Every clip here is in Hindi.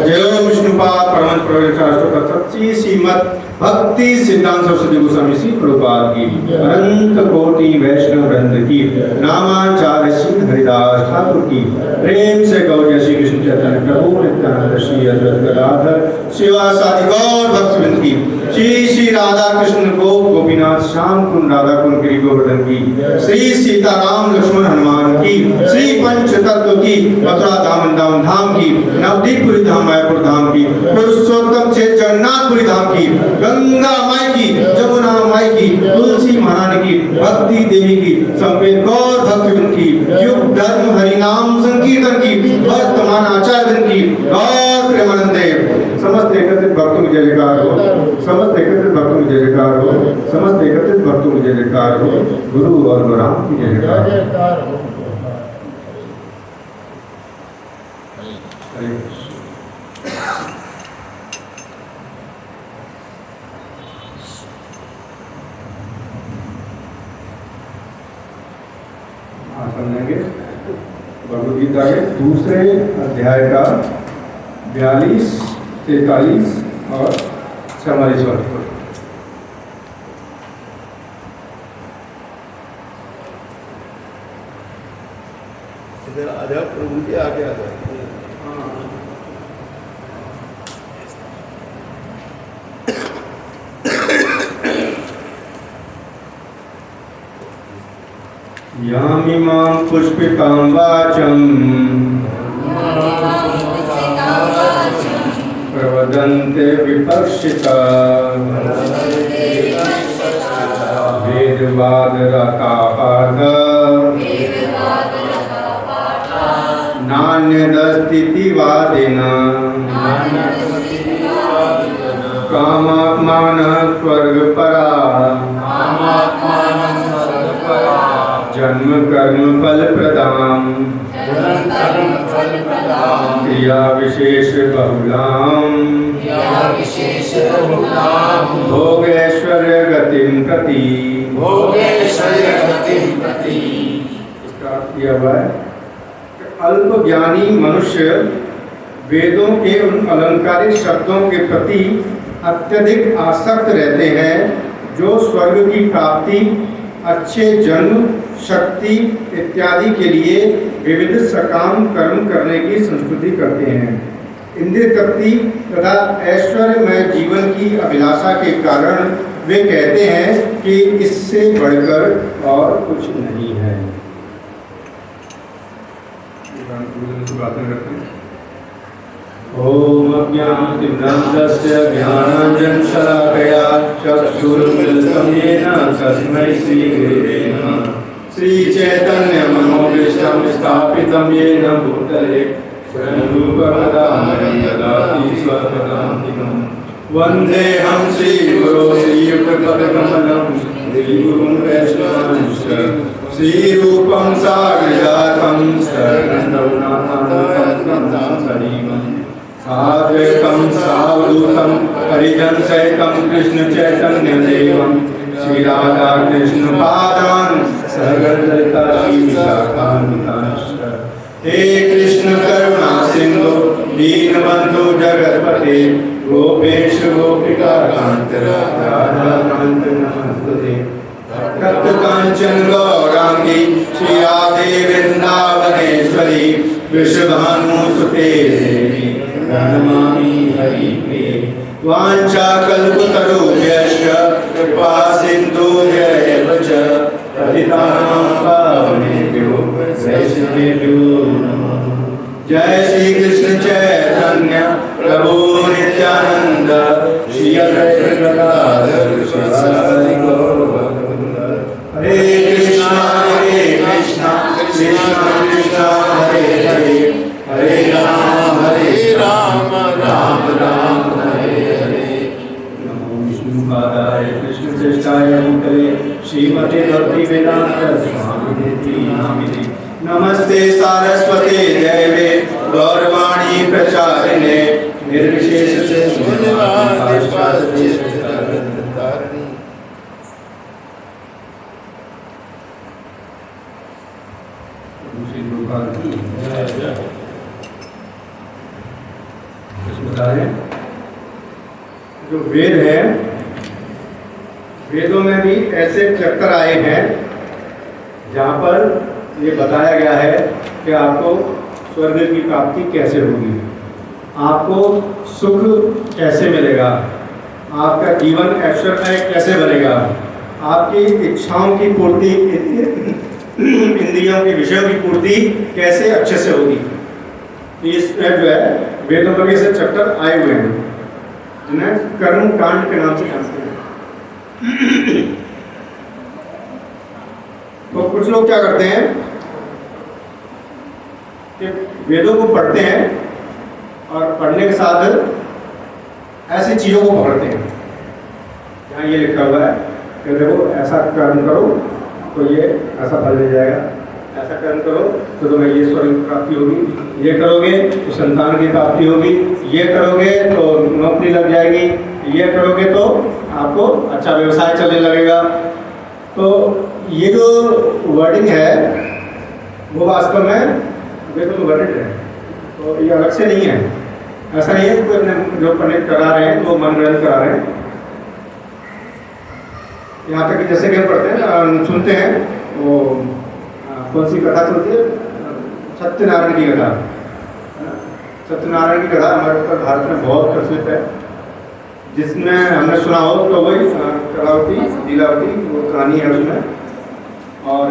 जय विष्णुपाद परम शास्त्र सच्ची श्रीमद भक्ति सिद्धांत सरस्वती गोस्वामी श्री प्रभुपाद की अनंत कोटि वैष्णव वृंद की नामाचार्य श्री हरिदास ठाकुर की प्रेम से गौर श्री कृष्ण चैतन्य प्रभु नित्यानंद श्री अद्वैत गदाधर शिवासादि गौर भक्तवृंद की श्री श्री राधा कृष्ण गोपीनाथ श्याम कुंड राधा कुंड गिरि गोवर्धन की श्री सीताराम लक्ष्मण हनुमान की श्री पंच तत्व की मथुरा धाम वृंदावन धाम की नवदीपपुरी धाम मायापुर धाम की पुरुषोत्तम क्षेत्र जगन्नाथपुरी धाम की गंगा माई की जमुना माई की तुलसी महारानी की भक्ति देवी की संवेद गौर भक्तवृंद की युग धर्म हरिनाम संकीर्तन की वर्तमान आचार्य की गौर प्रेमानंदे समस्त एकत्रित भक्तों की जय जयकार हो, समस्त एकत्रित भक्तों की जय जयकार हो, समस्त एकत्रित भक्तों की जय जयकार हो, गुरु और गुराम की जय जयकार हो। भगवद गीता के दूसरे अध्याय का 42, 43 और 44 श्लोक। इधर आ जाओ प्रभु जी, आगे आ जाओ। यामिमां पुष्पितां वाचं प्रवदन्ते विपश्चिता वेदवादरतापाद नान्यदस्तीति वादिना कामात्मानः स्वर्गपरा जन्म कर्म फल प्रदाम क्रिया विशेष बहुलाम भोग ऐश्वर्य गतिम प्रति इसका अर्थ किया हुआ है कि अल्प ज्ञानी मनुष्य वेदों के उन अलंकारिक शब्दों के प्रति अत्यधिक आसक्त रहते हैं जो स्वर्ग की प्राप्ति, अच्छे जन्म, शक्ति इत्यादि के लिए विविध सकाम कर्म करने की संस्कृति करते हैं। इंद्रिय तृप्ति तथा ऐश्वर्यमय जीवन की अभिलाषा के कारण वे कहते हैं कि इससे बढ़कर और कुछ नहीं है। ओम अज्ञानतिमिरान्धस्य ज्ञानाञ्जनशलाकया चक्षुरुन्मिलितं येन तस्मै श्रीगुरवे नमः। श्रीचैतन्यमनोभीष्टं स्थापितं येन भूतले स्वयं रूपकदामयं ददाति स्वपदान्तिकम्। वन्देऽहं श्रीगुरो श्रीयुक्तपदकमलं श्रीगुरुं वैष्णवांश्च श्रीरूपं साग्रजातं शरणं साद्वैतं सावधूतं परिजनसहितं कृष्णचैतन्यदेवं श्रीराधा कृष्णपादान् सहगणललिता श्रीविशाखान्वितांश्च। हे कृष्ण करुणा सिन्धु दीनबन्धु जगत्पते गोपेश गोपिका कान्त राधाकान्त नमस्तुते। तप्त कांचन गौरांगी श्री राधे वृंदावनेश्वरी वृषभानुसुते देवी प्रणमामि हरिप्रिये। वाञ्छाकल्पतरुभ्यश्च कृपा सिन्धुभ्यैव च पतितानां पावनेभ्यो वैष्णवेभ्यो नमः। जय श्री कृष्ण चैतन्य प्रभु नित्यानंद श्री अद्वैत गदाधर श्रीवासादि गौर भक्तवृंद। हरे कृष्णा कृष्णा कृष्णा हरे हरे हरे राम राम राम हरे हरे। नमो विष्णुपादाय कृष्णचेष्टाय भूतले श्रीमते भक्ति वेदांत स्वामिनिति नामिने। नमस्ते सारस्वते देवे गौरवाणी प्रचारिणे निर्विशेष शून्यवादी जो वेद है, वेदों में भी ऐसे चैप्टर आए हैं जहाँ पर ये बताया गया है कि आपको स्वर्ग की प्राप्ति कैसे होगी, आपको सुख कैसे मिलेगा, आपका जीवन ऐश्वर्य कैसे बनेगा, आपकी इच्छाओं की पूर्ति, इंद्रियों के विषयों की पूर्ति कैसे अच्छे से होगी। इसमें जो है वेदों में ऐसे चैप्टर आए हुए हैं जिन्हें कर्म कांड के नाम से जानते हैं। तो कुछ लोग क्या करते हैं कि वेदों को पढ़ते हैं और पढ़ने के साथ ऐसी चीजों को पकड़ते हैं जहाँ ये लिखा हुआ है कि देखो ऐसा कर्म करो तो ये ऐसा फल मिल जाएगा, ऐसा कर्म करो तो तुम्हें ये स्वर्ग की प्राप्ति होगी, ये करोगे तो संतान की प्राप्ति होगी, ये करोगे तो नौकरी लग जाएगी, ये करोगे तो आपको अच्छा व्यवसाय चलने लगेगा। तो ये जो वर्डिंग है वो वास्तव में वेदों में वर्णित है, तो ये अलग से नहीं है। ऐसा नहीं है कि कोई जो पंडित करा रहे हैं वो मन ग्रहण करा रहे हैं। यहाँ तक कि जैसे कि हम पढ़ते हैं, सुनते हैं वो कौन सी कथा चलती है, सत्यनारायण की कथा। सत्यनारायण की कथा हमारे उत्तर भारत में बहुत प्रचलित है, जिसमें हमने सुना हो तो वही कलावती लीलावती वो कहानी है उसमें। और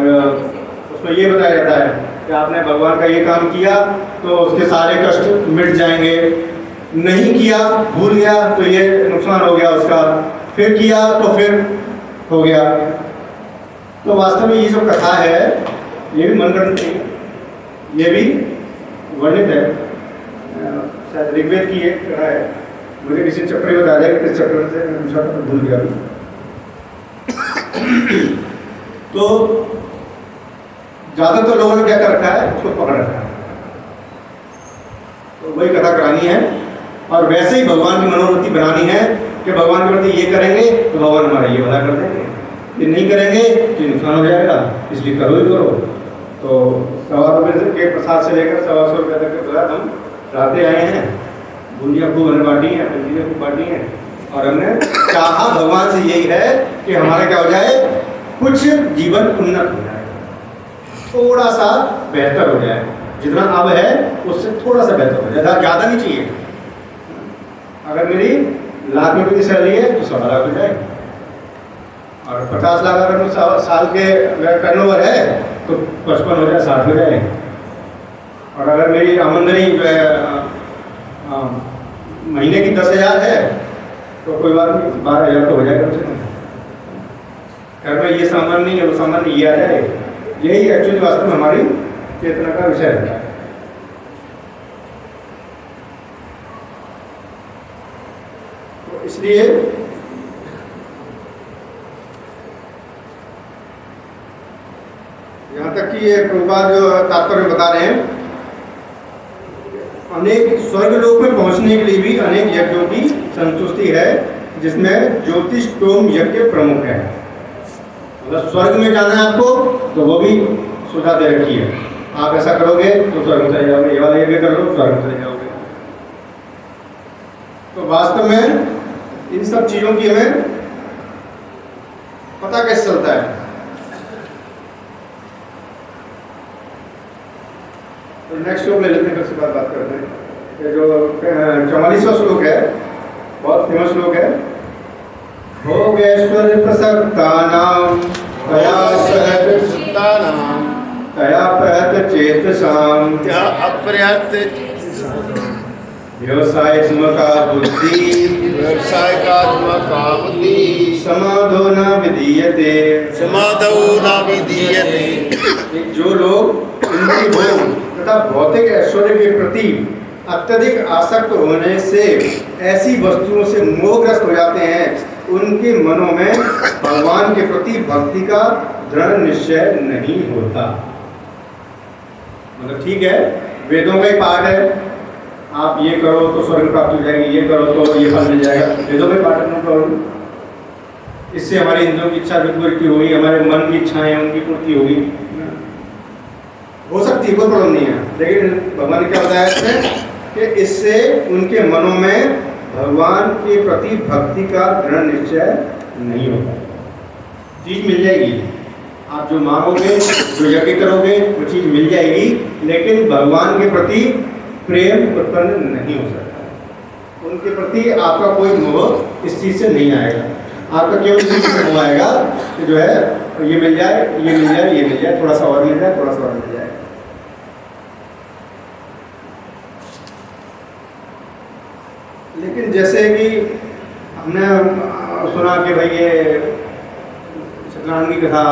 उसमें ये बताया जाता है कि आपने भगवान का ये काम किया तो उसके सारे कष्ट मिट जाएंगे, नहीं किया भूल गया तो ये नुकसान हो गया उसका, फिर किया तो फिर हो गया। तो वास्तव में ये जो कथा है ये भी मनगढ़ंत नहीं, ये भी वर्णित है, शायद ऋग्वेद की एक कथा है। मुझे किसी चक्र में बताया जाए किस चक्र से मैं दूसरा तो भूल गया अभी। तो ज्यादातर लोगों ने क्या कर रखा है, उसको पकड़ रखा है, तो वही कथा करानी है और वैसे ही भगवान की मनोवृत्ति बनानी है कि भगवान के प्रति ये करेंगे तो भगवान हमारा ये भला कर देंगे, ये नहीं करेंगे तो नुकसान हो जाएगा, इसलिए करो ही करो। तो 1.25 रुपये के प्रसाद से लेकर 125 रुपये तक के प्रसाद हम लाते आए हैं, बूंदियाँ खूब हमने बांटी हैं, पंजीरें खूब बांटी हैं, और हमने चाहा भगवान से यही है कि हमारा क्या हो जाए, कुछ जीवन उन्नत हो जाए, थोड़ा सा बेहतर हो जाए, जितना अब है उससे थोड़ा सा बेहतर हो जाए, ज़्यादा नहीं चाहिए। अगर मेरी लाख रुपये की सैलरी है तो 1.25 लाख हो जाए, और 50 लाख अगर साल के टर्नओवर है तो 55 हो जाए, 60 हो जाए। और अगर मेरी आमदनी जो है महीने की 10,000 है तो कोई बात नहीं, 12,000 तो हो जाएगा कम से कम। घर में ये सामान नहीं है वो सामान नहीं, ये आ जाए। यही एक्चुअली वास्तव में हमारी चेतना का विषय है। तो इसलिए यहाँ तक कि ये प्रभुपाद जो तात्पर्य बता रहे हैं, अनेक स्वर्ग लोक में पहुंचने के लिए भी अनेक यज्ञों की संतुष्टि है, जिसमें ज्योतिष टोम यज्ञ प्रमुख है। मतलब स्वर्ग में जाना है आपको तो वो भी सुविधा दे रखी है, आप ऐसा करोगे तो स्वर्ग में चले जाओगे, ये वाला यज्ञ कर लो स्वर्ग में चले जाओगे। तो वास्तव में इन सब चीजों की हमें पता कैसे चलता है? तो नेक्स्ट श्लोक ले लेते हैं, फिर से बात करते हैं। ये जो 44वां श्लोक है, बहुत फेमस श्लोक है। भोगेश्वर प्रसक्तानां तया प्रहत चेतसां क्या अप्रयत व्यवसायत्मका बुद्धि समाधो न विधीयते। समाधो न विधीयते। जो लोग इंद्रिय भोग तथा भौतिक ऐश्वर्य के प्रति अत्यधिक आसक्त होने से ऐसी वस्तुओं से मोहग्रस्त हो जाते हैं, उनके मनों में भगवान के प्रति भक्ति का दृढ़ निश्चय नहीं होता। मतलब ठीक है, वेदों का ही पाठ है, आप ये करो तो स्वर्ग प्राप्त हो जाएगी, ये करो तो ये फल मिल जाएगा, वेदों का ही पाठ है, नो प्रॉब्लम। इससे हमारी इंद्रियों की इच्छा की पूर्ति होगी, हमारे मन की इच्छाएं उनकी पूर्ति होगी, हो सकती है, कोई प्रॉब्लम नहीं है। लेकिन भगवान ने क्या बताया इसमें कि इससे उनके मनों में भगवान के प्रति भक्ति का दृढ़ निश्चय नहीं होता। चीज मिल जाएगी, आप जो मांगोगे, जो यज्ञ करोगे, वो चीज मिल जाएगी, लेकिन भगवान के प्रति प्रेम उत्पन्न नहीं हो सकता। उनके प्रति आपका कोई मोह इस चीज से नहीं आएगा। आपका केवल इस चीज से मोह आएगा कि जो है ये मिल जाए, ये मिल जाए, ये मिल जाए, थोड़ा सा और मिल जाए, थोड़ा सा और मिल जाए। लेकिन जैसे कि हमने सुना कि भाई ये सत्यनारायण की कथा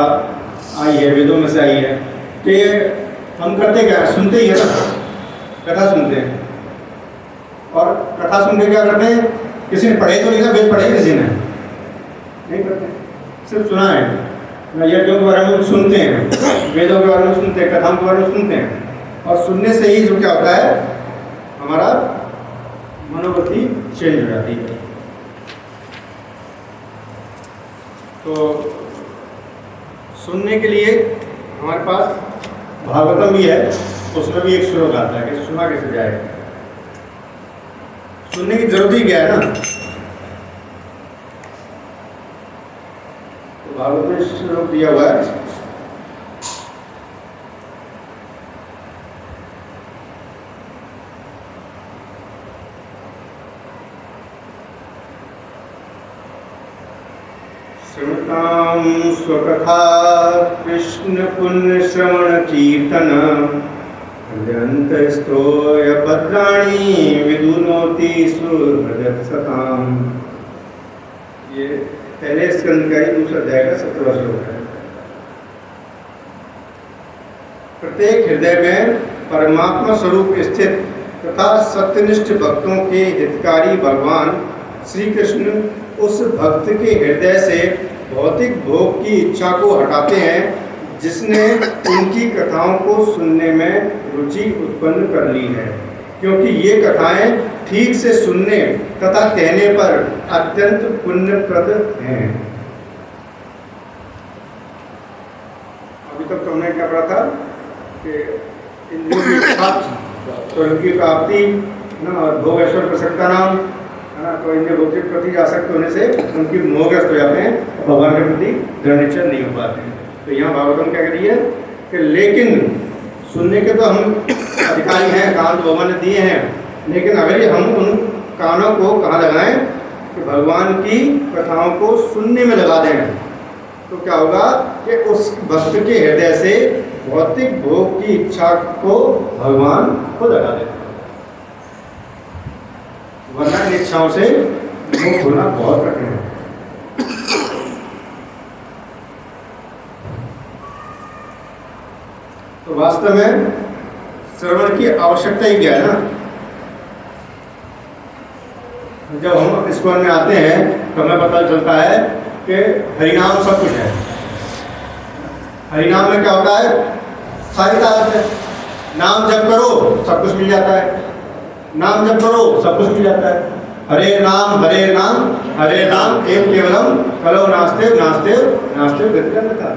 आई है, वेदों में से आई है, कि हम करते क्या, सुनते ही है ना, कथा सुनते हैं। और कथा सुन के क्या करते हैं, किसी ने पढ़े तो नहीं ना, वेद पढ़े किसी ने नहीं पढ़ते, सिर्फ सुना है। यज्ञों के बारे में सुनते हैं, वेदों के बारे में सुनते हैं, कथाओं के बारे में सुनते हैं, और सुनने से ही जो क्या होता है, हमारा मनोवृत्ति चेंज हो जाती है। तो सुनने के लिए हमारे पास भागवतम भी है, उसमें भी एक श्लोक आता है कि सुना कैसे जाएगा। सुनने की जरूरत ही क्या है ना। तो भागवत में श्लोक दिया हुआ है, श्रृणतां स्वकथा कृष्ण पुण्य श्रवण कीर्तन हृदयन्तस्थोय भद्राणि विदुनोति सुहृदसताम्। ये पहले स्कंद का ही दूसरा अध्याय का 17वां श्लोक है। प्रत्येक हृदय में परमात्मा स्वरूप स्थित तथा सत्यनिष्ठ भक्तों के हितकारी भगवान श्री कृष्ण उस भक्त के हृदय से भौतिक भोग की इच्छा को हटाते हैं, जिसने उनकी कथाओं को सुनने में रुचि उत्पन्न कर ली है, क्योंकि ये कथाएं ठीक से सुनने तथा कहने पर अत्यंत पुण्यप्रद हैं। अभी तक तो हमने क्या पढ़ा था कि इंद्रियों की इच्छा तो इनकी प्राप्ति ना, और भोग ऐश्वर्य प्रसक्ता नाम है ना, तो इनके भौतिक प्रति आसक्त होने से उनकी मोहग्रस्त हो जाते हैं, भगवान के प्रति दृढ़ निश्चय नहीं हो पाते हैं। तो यहाँ भागवतम क्या कह रही है कि लेकिन सुनने के तो हम अधिकारी हैं, कान तो भगवान ने दिए हैं, लेकिन अगर हम उन कानों को कहाँ लगाएं कि भगवान की कथाओं को सुनने में लगा दें, तो क्या होगा कि उस भक्त के हृदय से भौतिक भोग की इच्छा को भगवान खुद हटा देते हैं। वरना इन इच्छाओं से मुक्त होना बहुत कठिन है। तो वास्तव में श्रवण की आवश्यकता ही क्या है ना। जब हम इस्कॉन में आते हैं तो हमें पता चलता है कि हरिनाम सब कुछ है। हरिनाम में क्या होता है, सारी ताकत है। नाम जप करो सब कुछ मिल जाता है, नाम जप करो सब कुछ मिल जाता है। हरे नाम एक केवलम कलो नास्ते नास्ते नास्ते गतिरन्यथा।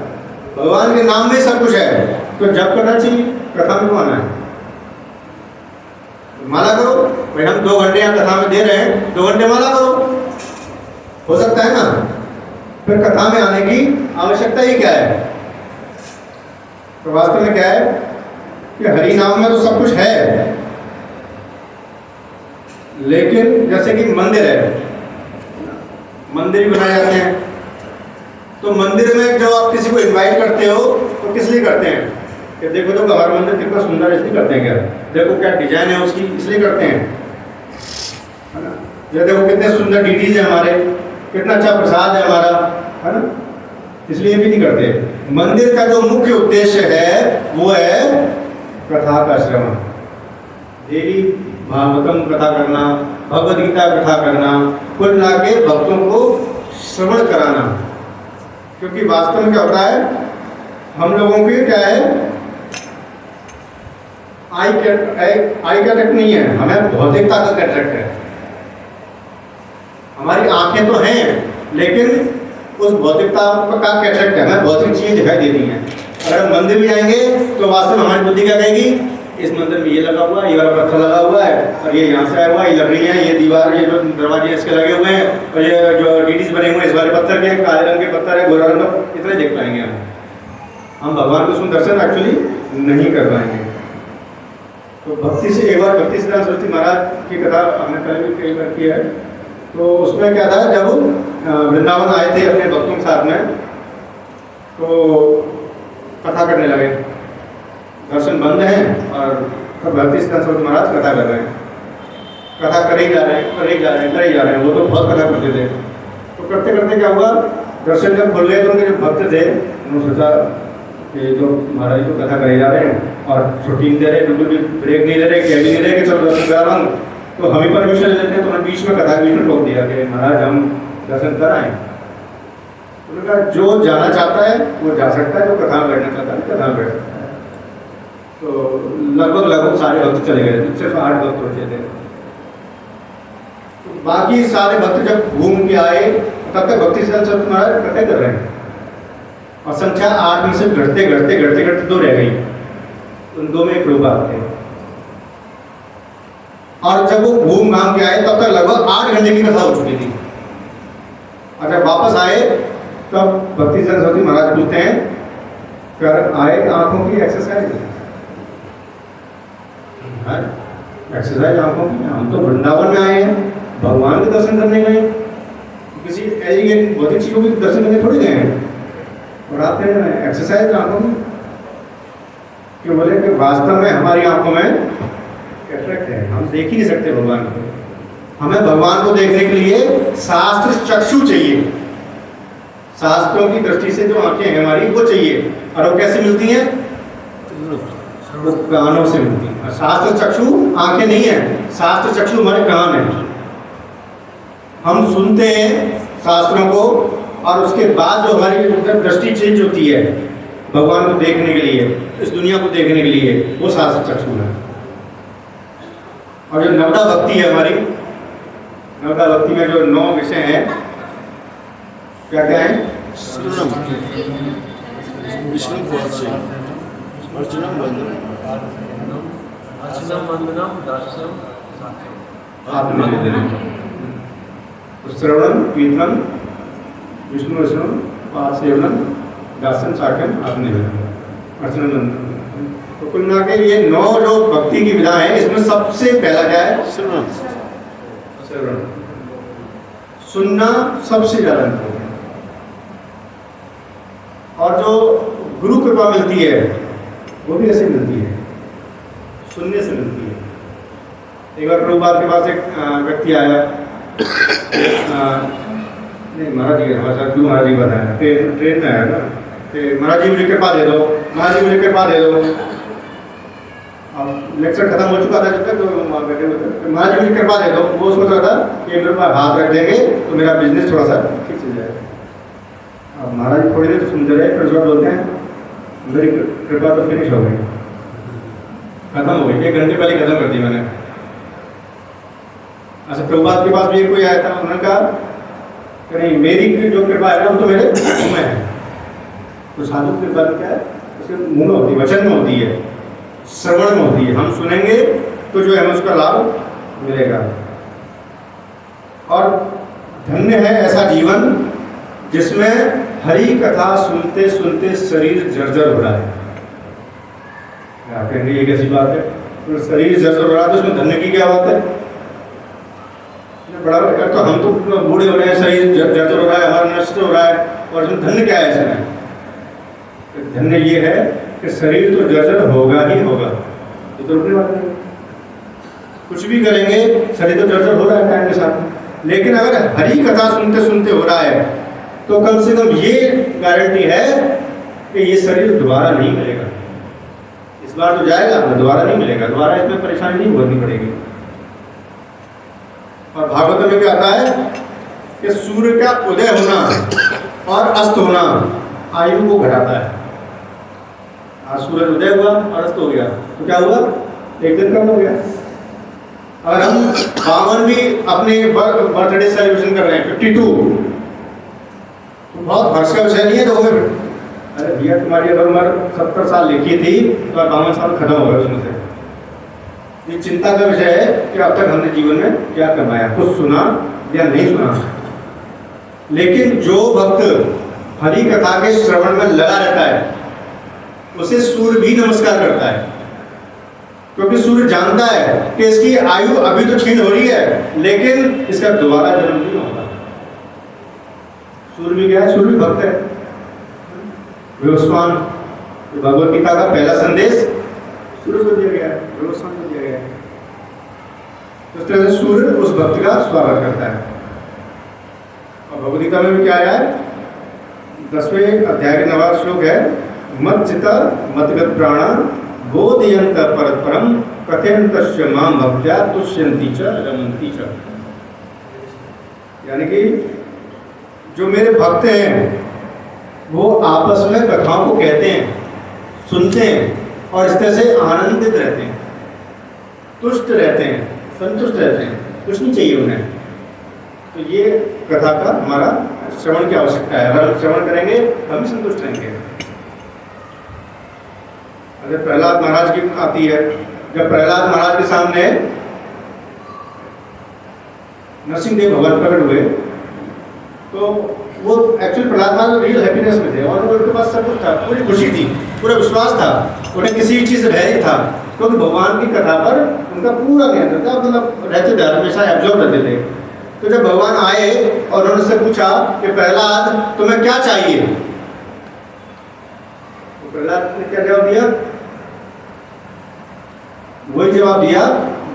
भगवान के नाम में सब कुछ है, तो जप करना चाहिए। कथा में क्यों आना है, माला करो भाई। हम 2 घंटे यहाँ कथा में दे रहे हैं, 2 घंटे माला करो, हो सकता है ना। फिर कथा में आने की आवश्यकता ही क्या है। तो वास्तव में क्या है कि हरि नाम में तो सब कुछ है, लेकिन जैसे कि मंदिर है, मंदिर भी बनाए जाते हैं, तो मंदिर में जब आप किसी को इनवाइट करते हो तो किस लिए करते हैं कि देखो तो हमारा मंदिर कितना सुंदर है, इसलिए करते हैं। क्या देखो क्या डिजाइन है उसकी, इसलिए करते हैं, है ना। ये देखो कितने सुंदर डीडीज है हमारे, कितना अच्छा प्रसाद है हमारा, है ना, इसलिए भी नहीं करते। मंदिर का जो मुख्य उद्देश्य है वो है कथा का श्रवण, डेली भागवतम कथा करना, भगवद गीता कथा करना, कुल मिला के भक्तों को श्रवण कराना। क्योंकि वास्तव में क्या होता है, हम लोगों की क्या है, आई का अटैक नहीं है, हमें भौतिकता का अटैक है। हमारी आंखें तो हैं, लेकिन उस भौतिकता का अटैक है, हमें भौतिक चीजें दिखाई देती हैं। अगर हम मंदिर भी जाएंगे तो वास्तव में हमारी बुद्धि क्या कहेगी इस मंदिर में ये लगा हुआ है, ये वाला पत्थर लगा हुआ है, और ये यहाँ से आया हुआ है, ये लकड़ियाँ, ये दीवार, ये जो दरवाजे इसके लगे हुए हैं, और ये जो डीडीज बने हुए हैं इस वाले पत्थर के, काले रंग के पत्थर है, गोरा रंग का, इतना देख पाएंगे हम भगवान को उसमें दर्शन एक्चुअली नहीं कर पाएंगे। तो भक्ति से एक बार भक्ति सिद्धांत सरस्वती महाराज की कथा हमने पहले भी कई बार की है। तो उसमें क्या था, जब वृंदावन आए थे अपने भक्तों के साथ में, तो कथा करने लगे, दर्शन बंद हैं और भक्ति सिद्धांत सरस्वती महाराज कथा कर रहे हैं, कथा करे ही जा रहे हैं, करे ही जा रहे हैं, करे ही जा रहे हैं। वो तो बहुत कथा करते थे। तो करते करते क्या हुआ, दर्शन जब खुल गए तो उनके जो भक्त थे उन्होंने सोचा कि तो महाराज तो कथा करे जा रहे हैं और छुट्टी नहीं दे रहे, बिल्कुल भी ब्रेक नहीं दे रहे, कह भी नहीं रहे कि चलो दर्शन करा रहा हूँ, तो हम ही परमिशन ले लेते हैं। तो उन्होंने बीच में कथा बीच में टोक दिया कि महाराज हम दर्शन कराएं। उन्होंने कहा जो जाना चाहता है वो जा सकता है, जो कथा में बैठना चाहता है कथा में बैठ सकता है। तो लगभग सारे भक्त चले गए थे, सिर्फ 8 भक्त बचे थे। तो बाकी सारे भक्त जब घूम के आए तब तक भक्ति सिद्धांत सरस्वती महाराज कथा कर रहे हैं, और संख्या 8 में से घटते घटते घटते घटते 2 रह गई। उन 2 में एक प्रभुपाद थे। और जब वो घूम घाम के आए तब तक लगभग 8 घंटे की कथा हो चुकी थी। और जब वापस आए तब भक्ति सिद्धांत सरस्वती महाराज पूछते हैं, कर आए आंखों की एक्सरसाइज? एक्सरसाइज आंखों की? हम तो वृंदावन में आए हैं, भगवान के दर्शन करने गए, किसी ऐसी भौतिक चीजों के दर्शन करने थोड़ी गए हैं, और आप कह रहे हैं एक्सरसाइज आंखों में? क्यों बोले कि वास्तव में हमारी आंखों में कैटरेक्ट है, हम देख ही नहीं सकते भगवान को। हमें भगवान को देखने के लिए शास्त्र चक्षु चाहिए, शास्त्रों की दृष्टि से जो आंखें हैं हमारी वो चाहिए। और वो कैसे मिलती हैं? वो कानों से मिलती है। शास्त्र चक्षु आंखें नहीं है, शास्त्र चक्षु हमारे कान है। हम सुनते हैं शास्त्रों को, और उसके बाद जो हमारी दृष्टि चेंज होती है भगवान को देखने के लिए, इस दुनिया को देखने के लिए, वो शास्त्र चक्षु है। और जो नवदा भक्ति है हमारी, नवदा भक्ति में जो 9 विषय हैं, क्या क्या है? श्रवणम, कीर्तन, विष्णु वचनम, पाद सेवनम, दासन, साख्यम, आत्मनिवेदन। तो कुल मिला के ये 9 जो भक्ति की विधा है, इसमें सबसे पहला क्या है? श्रवण। सुनना सबसे ज्यादा इम्पोर्टेंट। और जो गुरु कृपा मिलती है वो भी ऐसे मिलती है, सुनने से मिलती है। एक बार प्रभुपाद के पास एक व्यक्ति आया, नहीं महाराज जी हमारे साथ, महाराज जी बताया, ट्रेन में आया था कि महाराज जी मुझे कृपा दे दो, महाराज जी मुझे कृपा दे दो। अब लेक्चर खत्म हो चुका था जब तक, तो बैठे हुए थे, महाराज जी मुझे कृपा दे दो। वो सोच रहा था कि मेरे पास हाथ रख देंगे तो मेरा बिजनेस थोड़ा सा ठीक चल जाएगा। अब महाराज जी थोड़ी देर तो सुनते रहे, फिर उसके बोलते हैं मेरी कृपा तो फिनिश हो गई, खत्म हो गई, 1 घंटे पहले खत्म कर दी मैंने। अच्छा, प्रभुपाद के पास भी कोई आया था, उन्होंने कहा कि नहीं, मेरी जो कृपा है ना वो तो मेरे मुँह में है। तो साधु की कृपा क्या है? उसके मुँह में होती है, वचन में होती है, श्रवण में होती है। हम सुनेंगे तो जो है हमें उसका लाभ मिलेगा। और धन्य है ऐसा जीवन जिसमें हरि कथा सुनते सुनते शरीर जर्जर हो रहा है। आप कहेंगे ये कैसी बात है? तो शरीर जर्जर हो रहा है तो उसमें धन्य की क्या बात है? बड़ा तो हम तो बूढ़े हो रहे हैं, शरीर जर्जर हो रहा है, हमारा नष्ट हो रहा है, और इसमें धन्य क्या है? इसमें धन्य ये है कि शरीर तो जर्जर होगा ही होगा, ये तो रुकने वाला नहीं। कुछ भी करेंगे शरीर तो जर्जर हो रहा है टाइम के साथ। लेकिन अगर हरि कथा सुनते सुनते हो रहा है तो कम से कम ये गारंटी है कि ये शरीर दोबारा नहीं मिलेगा। इस बार तो जाएगा, दोबारा नहीं मिलेगा, दोबारा इसमें परेशानी नहीं भोगनी पड़ेगी। और भागवत में क्या आता है कि सूर्य का उदय होना और अस्त होना आयु को घटाता है। आज सूरज उदय हुआ और अस्त हो गया तो क्या हुआ? 1 दिन कम हो गया। अगर हम बावन भी अपने बर्थडे सेलिब्रेशन कर रहे हैं 52, तो बहुत हर्ष का विषय नहीं है। तो अरे भैया तुम्हारी अगर उम्र 70 साल लिखी थी तो 52 साल खत्म हो गए उसमें से, ये चिंता का विषय है कि अब तक हमने जीवन में क्या कमाया, कुछ सुना या नहीं सुना। लेकिन जो भक्त हरि कथा के श्रवण में लगा रहता है उसे सूर्य भी नमस्कार करता है, क्योंकि सूर्य जानता है कि इसकी आयु अभी तो क्षीण हो रही है लेकिन इसका दोबारा जन्म नहीं होगा। सूर्य भी क्या है? सूर्य भी भक्त है। विवस्वान भगवत गीता का पहला संदेश सूर्य को दिया गया है, विवस्वान को दिया गया है। तो इस तरह से सूर्य उस भक्त का स्वागत करता है। और भगवत गीता में भी क्या आया है? 10वें अध्याय के 9वां श्लोक है, मत चिता मतगत प्राणा बोधयंत परस्परम कथयंतस्य मां भक्त्या तुष्यन्ति च रमन्ति च। यानी कि जो मेरे भक्त हैं वो आपस में कथाओं को कहते हैं, सुनते हैं और इस तरह से आनंदित रहते हैं, तुष्ट रहते हैं, संतुष्ट रहते हैं, कुछ नहीं चाहिए उन्हें। तो ये कथा का हमारा श्रवण की आवश्यकता है। अगर हम श्रवण करेंगे हम संतुष्ट रहेंगे। अगर प्रहलाद महाराज की आती है, जब प्रहलाद महाराज के सामने नरसिंहदेव भगवान प्रकट हुए तो वो एक्चुअली प्रहलाद महाराज रियल हैप्पीनेस में थे और उनके पास सब कुछ था, पूरी खुशी थी, पूरा विश्वास था, उन्हें किसी भी चीज़ से भय नहीं था, क्योंकि भगवान की कथा पर उनका पूरा नियंत्रण था, मतलब रहते थे, हमेशा एब्जॉर्व रहते थे। तो जब भगवान आए और उन्होंने से पूछा कि प्रहलाद तुम्हें क्या चाहिए, तो प्रहलाद ने क्या जवाब दिया? वही जवाब दिया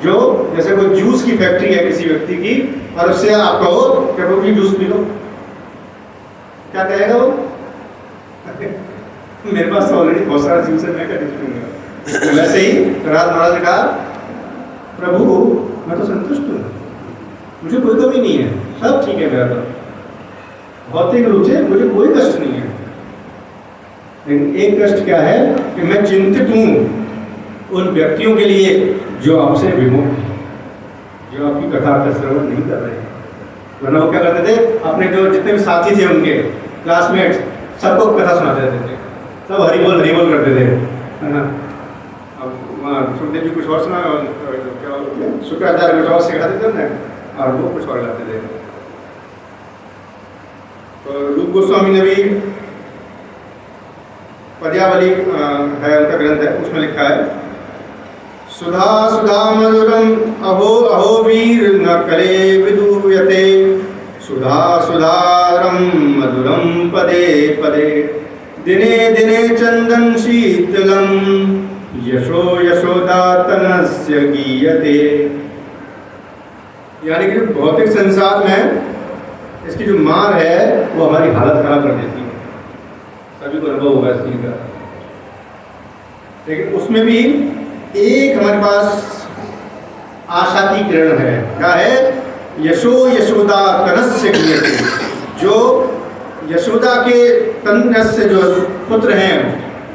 जो जैसे कोई जूस की फैक्ट्री है किसी व्यक्ति की और उससे आप कहो कि वो जूस पी लो, क्या कहेगा वो? मेरे पास तो ऑलरेडी बहुत सारा जूस है, मैं क्या जूस पीऊंगा। वैसे ही प्रहलाद महाराज ने कहा, प्रभु मैं तो संतुष्ट हूँ, मुझे कोई कमी नहीं है, सब ठीक है मेरा, तो भौतिक रूप से मुझे कोई कष्ट नहीं है। लेकिन एक कष्ट क्या है कि मैं चिंतित हूँ उन व्यक्तियों के लिए जो आपसे विमुख हैं, जो आपकी कथा का श्रवण नहीं कर रहे हैं। वरना वो क्या करते थे, अपने जो जितने भी साथी थे उनके क्लासमेट्स सबको कथा सुनाते रहते थे, सब हरि बोल करते थे, है ना। अब वहाँ सुखदेव जी कुछ और सुना, क्या शुक्राचार्य कुछ और सिखाते थे ना, और वो कुछ और गाते थे। तो रूप गोस्वामी ने भी पद्यावली है उनका ग्रंथ है, उसमें लिखा है, सुधा सुधा मधुरम अहो अहो वीर न करे विदूयते, सुधा सुधारम मधुरम पदे पदे, दिने दिने चंदन शीतलम यशो यशोदा तनस्य गीयते। यानी कि भौतिक संसार में इसकी जो मार है वो हमारी हालत खराब कर देती है, सभी को अनुभव होगा इस चीज का। लेकिन उसमें भी एक हमारे पास आशा की किरण है, क्या है? यशो यशोदा तनस्य गीयते, जो यशोदा के तन से जो पुत्र हैं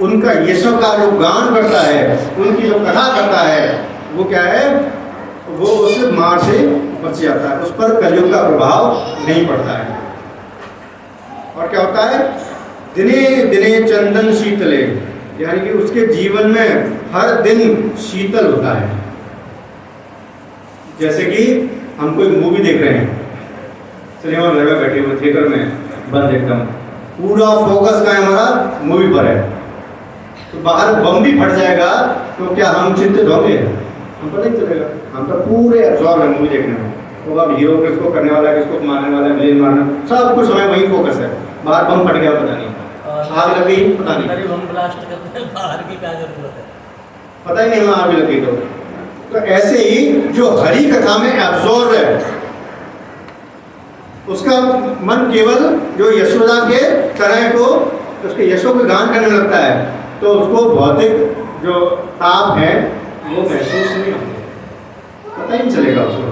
उनका यशो का जो गान करता है, उनकी जो कथा करता है, वो क्या है? वो उस मार से बच जाता है, उस पर कलयुग का प्रभाव नहीं पड़ता है। और क्या होता है? दिने दिने चंदन शीतले, यानी कि उसके जीवन में हर दिन शीतल होता है। जैसे कि हम कोई मूवी देख रहे हैं, सिनेमा घर में बैठे हुए थिएटर में बंद एकदम, पूरा फोकस का हमारा मूवी पर है, तो बाहर बम भी फट जाएगा तो क्या हम चिंतित होंगे? हम पता नहीं चलेगा, हम तो पूरे एब्जॉर्ब है मूवी देखने में। तो अब हीरो किसको करने वाला है, किसको मारने वाला है, विलेन मारना, सब कुछ हमें वही फोकस है। बाहर बम फट गया पता नहीं, आग लग गई पता नहीं, बम ब्लास्ट करते हैं, बाहर की क्या जरूरत है, पता ही नहीं वहां आग लगी। तो ऐसे ही जो हरि कथा में एब्जॉर्ब है उसका मन केवल जो यशोदा के तरह को उसके यशो के गान करने लगता है, तो उसको भौतिक जो ताप है वो महसूस नहीं होंगे, पता ही नहीं चलेगा उसको।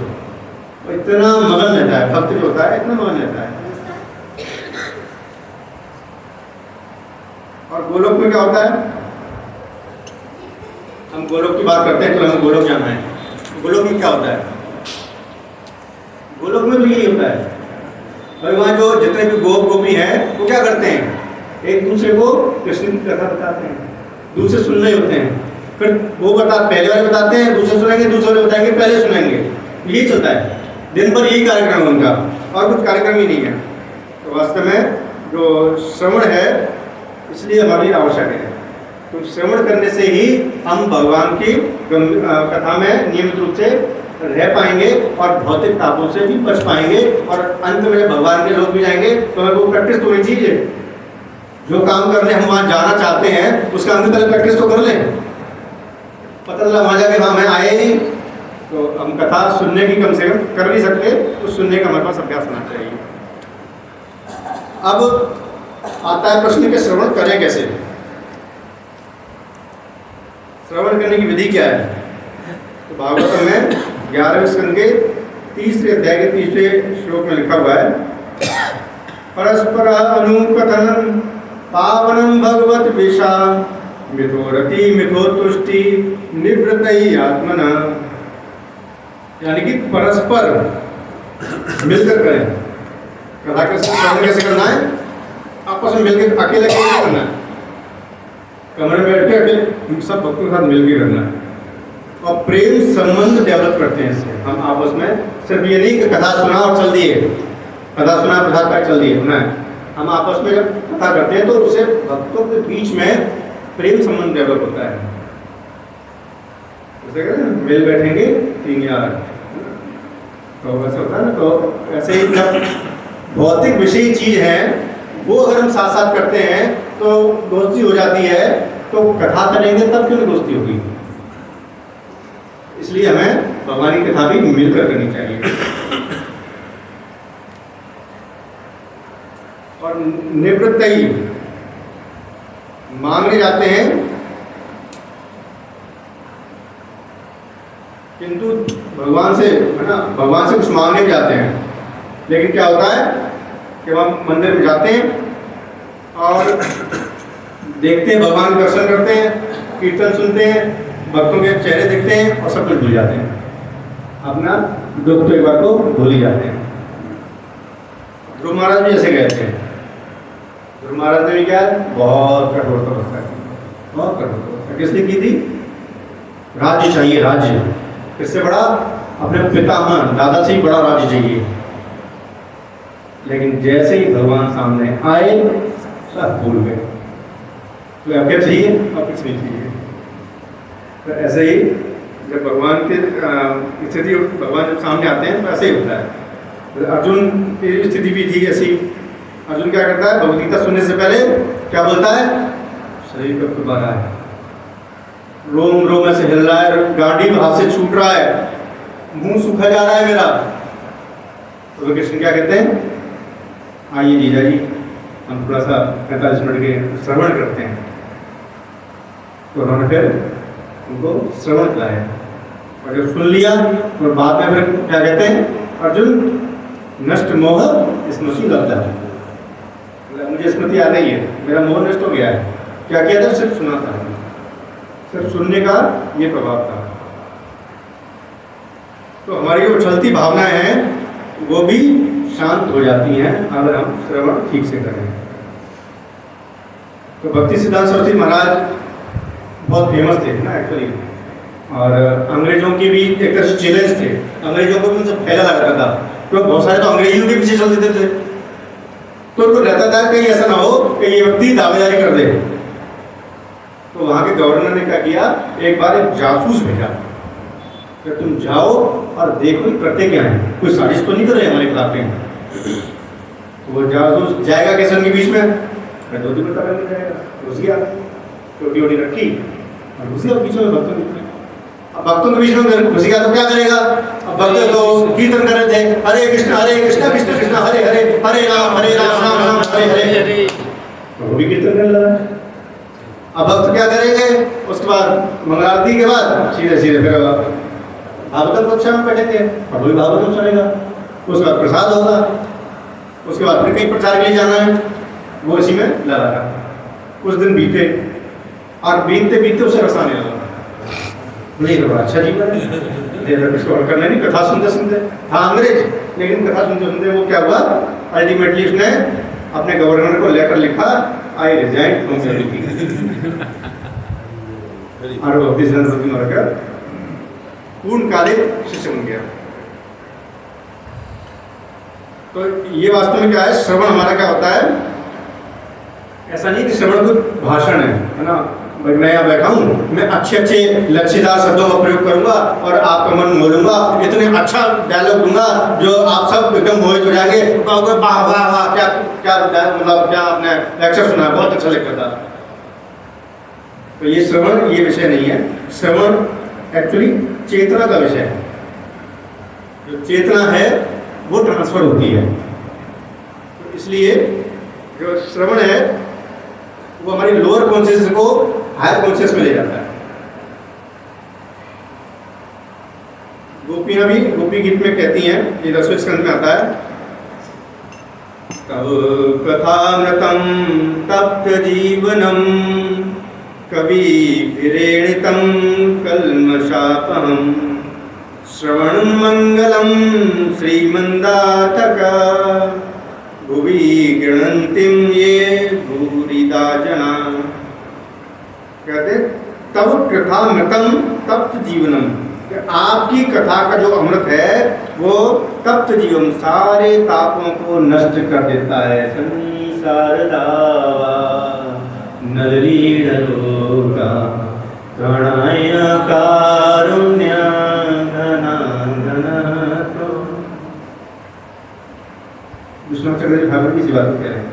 तो इतना मगन रहता है भक्त जो होता है, इतना मगन रहता है। और गोलोक में क्या होता है? हम गोलोक की बात करते हैं तो हमें गोलोक जाना है। गोलोक में क्या होता है? गोलोक में तो यही होता है, और वहाँ जो जितने भी गोप गोपी हैं वो क्या करते हैं? एक दूसरे को कृष्ण की कथा बताते हैं, दूसरे सुन रहे होते हैं, फिर वो पहले वाले बताते हैं, दूसरे सुनेंगे, दूसरे वाले बताएंगे, पहले सुनेंगे। यही चलता है दिन भर, यही कार्यक्रम है उनका, और कुछ कार्यक्रम ही नहीं है। तो वास्तव में जो श्रवण है इसलिए हमारी आवश्यक है। तो श्रवण करने से ही हम भगवान की कथा में नियमित रूप से रह पाएंगे और भौतिक तापों से भी बच पाएंगे, और अंत में भगवान के लोग भी जाएंगे। तो हमें वो प्रैक्टिस तो होनी चाहिए। जो काम करने हम वहाँ जाना चाहते हैं उसका अंत पहले प्रैक्टिस तो कर लें। पता चला वहाँ जाके वहाँ मैं आए नहीं, तो हम कथा सुनने की कम से कम कर नहीं सकते, तो सुनने का हमारे पास अभ्यास होना चाहिए। अब आता है प्रश्न के श्रवण करें कैसे। श्रवण करने की विधि क्या है? तो भागवत में 11वें स्कंद के 3रे अध्याय के 3रे श्लोक में लिखा हुआ है, परस्पर अनुकथन पावनम भगवत विषा मिथोरति मिथो तुष्टि निवृत्तई आत्मना। यानी कि परस्पर मिलकर करें। कथा का श्रवण कैसे करना है? आपस में मिलकर, अकेले कैसे करना है? कमरे में बैठ के अकेले सब भक्तों के साथ मिलकर करना है, और प्रेम संबंध डेवलप करते हैं इससे। हम आपस में सिर्फ ये नहीं कि कथा सुना और चल दिए, कथा सुना प्रसाद पैक चल दिए, ना। हम आपस में जब कथा करते हैं तो उससे भक्तों के बीच में प्रेम संबंध डेवलप होता है। जैसे कहते हैं मिल बैठेंगे 3 यार, तो वैसे होता है ना। तो ऐसे ही जब भौतिक विषय चीज है वो अगर हम साथ साथ करते हैं तो दोस्ती हो जाती है। तो कथा करेंगे तब क्यों नहीं दोस्ती होगी? इसलिए हमें भगवान की कथा भी मिलकर करनी चाहिए। और निवृत्त ही मांगने जाते हैं, किंतु भगवान से, है ना, भगवान से कुछ मांगने भी जाते हैं। लेकिन क्या होता है कि हम मंदिर में जाते हैं और देखते हैं, भगवान के दर्शन करते हैं, कीर्तन सुनते हैं, भक्तों के चेहरे देखते हैं और सब कुछ भूल जाते हैं। अपना दुख तो एक बार को भूल ही जाते हैं। ध्रुव महाराज भी ऐसे गए थे। ध्रुव महाराज ने भी क्या बहुत कठोर तपस्या की, बहुत कठोर तपस्या किसने की थी? राज्य चाहिए, राज्य। किससे बड़ा? अपने पितामह दादा से ही बड़ा राज्य चाहिए। लेकिन जैसे ही भगवान सामने आए सब भूल गए। तो अब क्या चाहिए? अब कुछ नहीं चाहिए। तो ऐसे ही जब भगवान की स्थिति, भगवान जब सामने आते हैं तो ऐसे ही होता है। तो अर्जुन की स्थिति भी थी ऐसी। अर्जुन क्या करता है? भगवद्गीता सुनने से पहले क्या बोलता है? शरीर कब दोबारा है, रोम रोम ऐसे हिल रहा है, गांडी हाथ से छूट रहा है, मुंह सूखा जा रहा है मेरा। तो कृष्ण क्या कहते हैं? आइए जीजा जी, हम थोड़ा सा 45 मिनट के श्रवण करते हैं। तो उन्होंने फिर उनको श्रवण कराया, और जब सुन लिया और बाद में फिर क्या कहते हैं? अर्जुन नष्ट मोह स्मृति लब्धा है, मुझे स्मृति आ रही है, मेरा मोह नष्ट हो गया है। क्या किया था? सिर्फ सुना था, सिर्फ सुनने का ये प्रभाव था। तो हमारी जो उछलती भावनाएं हैं वो भी शांत हो जाती हैं अगर हम श्रवण ठीक से करें। तो भक्ति सिद्धांत सरस्वती महाराज बहुत फेमस थे ना एक्चुअली, और अंग्रेजों की भी एक तरह से चैलेंज थे। अंग्रेजों को भी उनसे फैला लगता था, तो बहुत सारे तो अंग्रेजों के पीछे चल देते थे। तो उनको रहता था कहीं ऐसा ना हो कि ये व्यक्ति दावेदारी कर दे। तो वहां के गवर्नर ने क्या किया? एक बार एक जासूस भेजा कि तुम जाओ और देखो करते क्या है, कोई साजिश तो नहीं कर रहे हमारे खिलाफ में। तो वो जासूस जाएगा कैसे उनके बीच में? धोती कुर्ता पहन के जाएगा, घुस गया, टोपी वोटी रखी और घुस गया बीच में भक्तों के बीच में। अब भक्तों के बीच में घुस गया तो क्या करेगा? अब भक्त तो कीर्तन कर रहे थे, हरे कृष्ण कृष्ण कृष्ण हरे हरे, हरे राम राम राम हरे हरे। तो वो भी कीर्तन करने लगा। अब भक्त क्या करेंगे? उसके बाद मंगलारती के बाद सीधे सीधे फिर भागवतम कक्षा में बैठेंगे और वही भागवतम चलेगा। उसके बाद प्रसाद होगा, उसके बाद फिर कहीं प्रचार के लिए जाना है, वो इसी में लगा रहा। कुछ दिन बीते और बीतते बीतते उसे रस आने लगा, नहीं तो बड़ा अच्छा जीवन है, इसको और करना नहीं। कथा सुनते सुनते, हाँ अंग्रेज, लेकिन कथा सुनते सुनते वो क्या हुआ? अल्टीमेटली उसने अपने गवर्नर को लेटर लिखा, I resign from the duty. और भक्ति सिद्धांत सरस्वती महाराज का पूर्णकालिक शिष्य बन गया। तो ये वास्तव में क्या है, श्रवण हमारा क्या होता है, ऐसा नहीं कि श्रवण कुछ भाषण है ना, मैं यहाँ बैठा हूँ, मैं अच्छे अच्छे लच्छेदार शब्दों का प्रयोग करूंगा और आपका मन मोलूंगा, इतने अच्छा डायलॉग दूंगा जो आप सब एकदम मोहित हो जाएंगे, कहोगे वाह वाह वाह, क्या क्या मतलब क्या आपने लेक्चर सुना, बहुत अच्छा लेक्चर था। तो ये श्रवण ये विषय नहीं है। श्रवण एक्चुअली चेतना का विषय है। जो चेतना है वो ट्रांसफर होती है। तो इसलिए जो श्रवण है वो हमारी लोअर कॉन्शियस को हायर कॉन्शियस में ले जाता है। गोपियां भी गोपी गीत में कहती हैं, ये 10वें स्कंद में आता है, तव कथामृतम तप्त जीवनम कवि विरेणितम कल्मषापहम श्रवणं मंगलम श्रीमंदातका भुवि गृह्णन्तिं ये भूरिदा जना। कहते तव कथामृतम तप्त जीवनम, आपकी कथा का जो अमृत है वो तप्त जीवन, सारे तापों को नष्ट कर देता है। संसारदावा नललीलोका गणाय कारुण्य घनाघनतो। विष्णुचंद्र ठाकुर की बात कह रहे हैं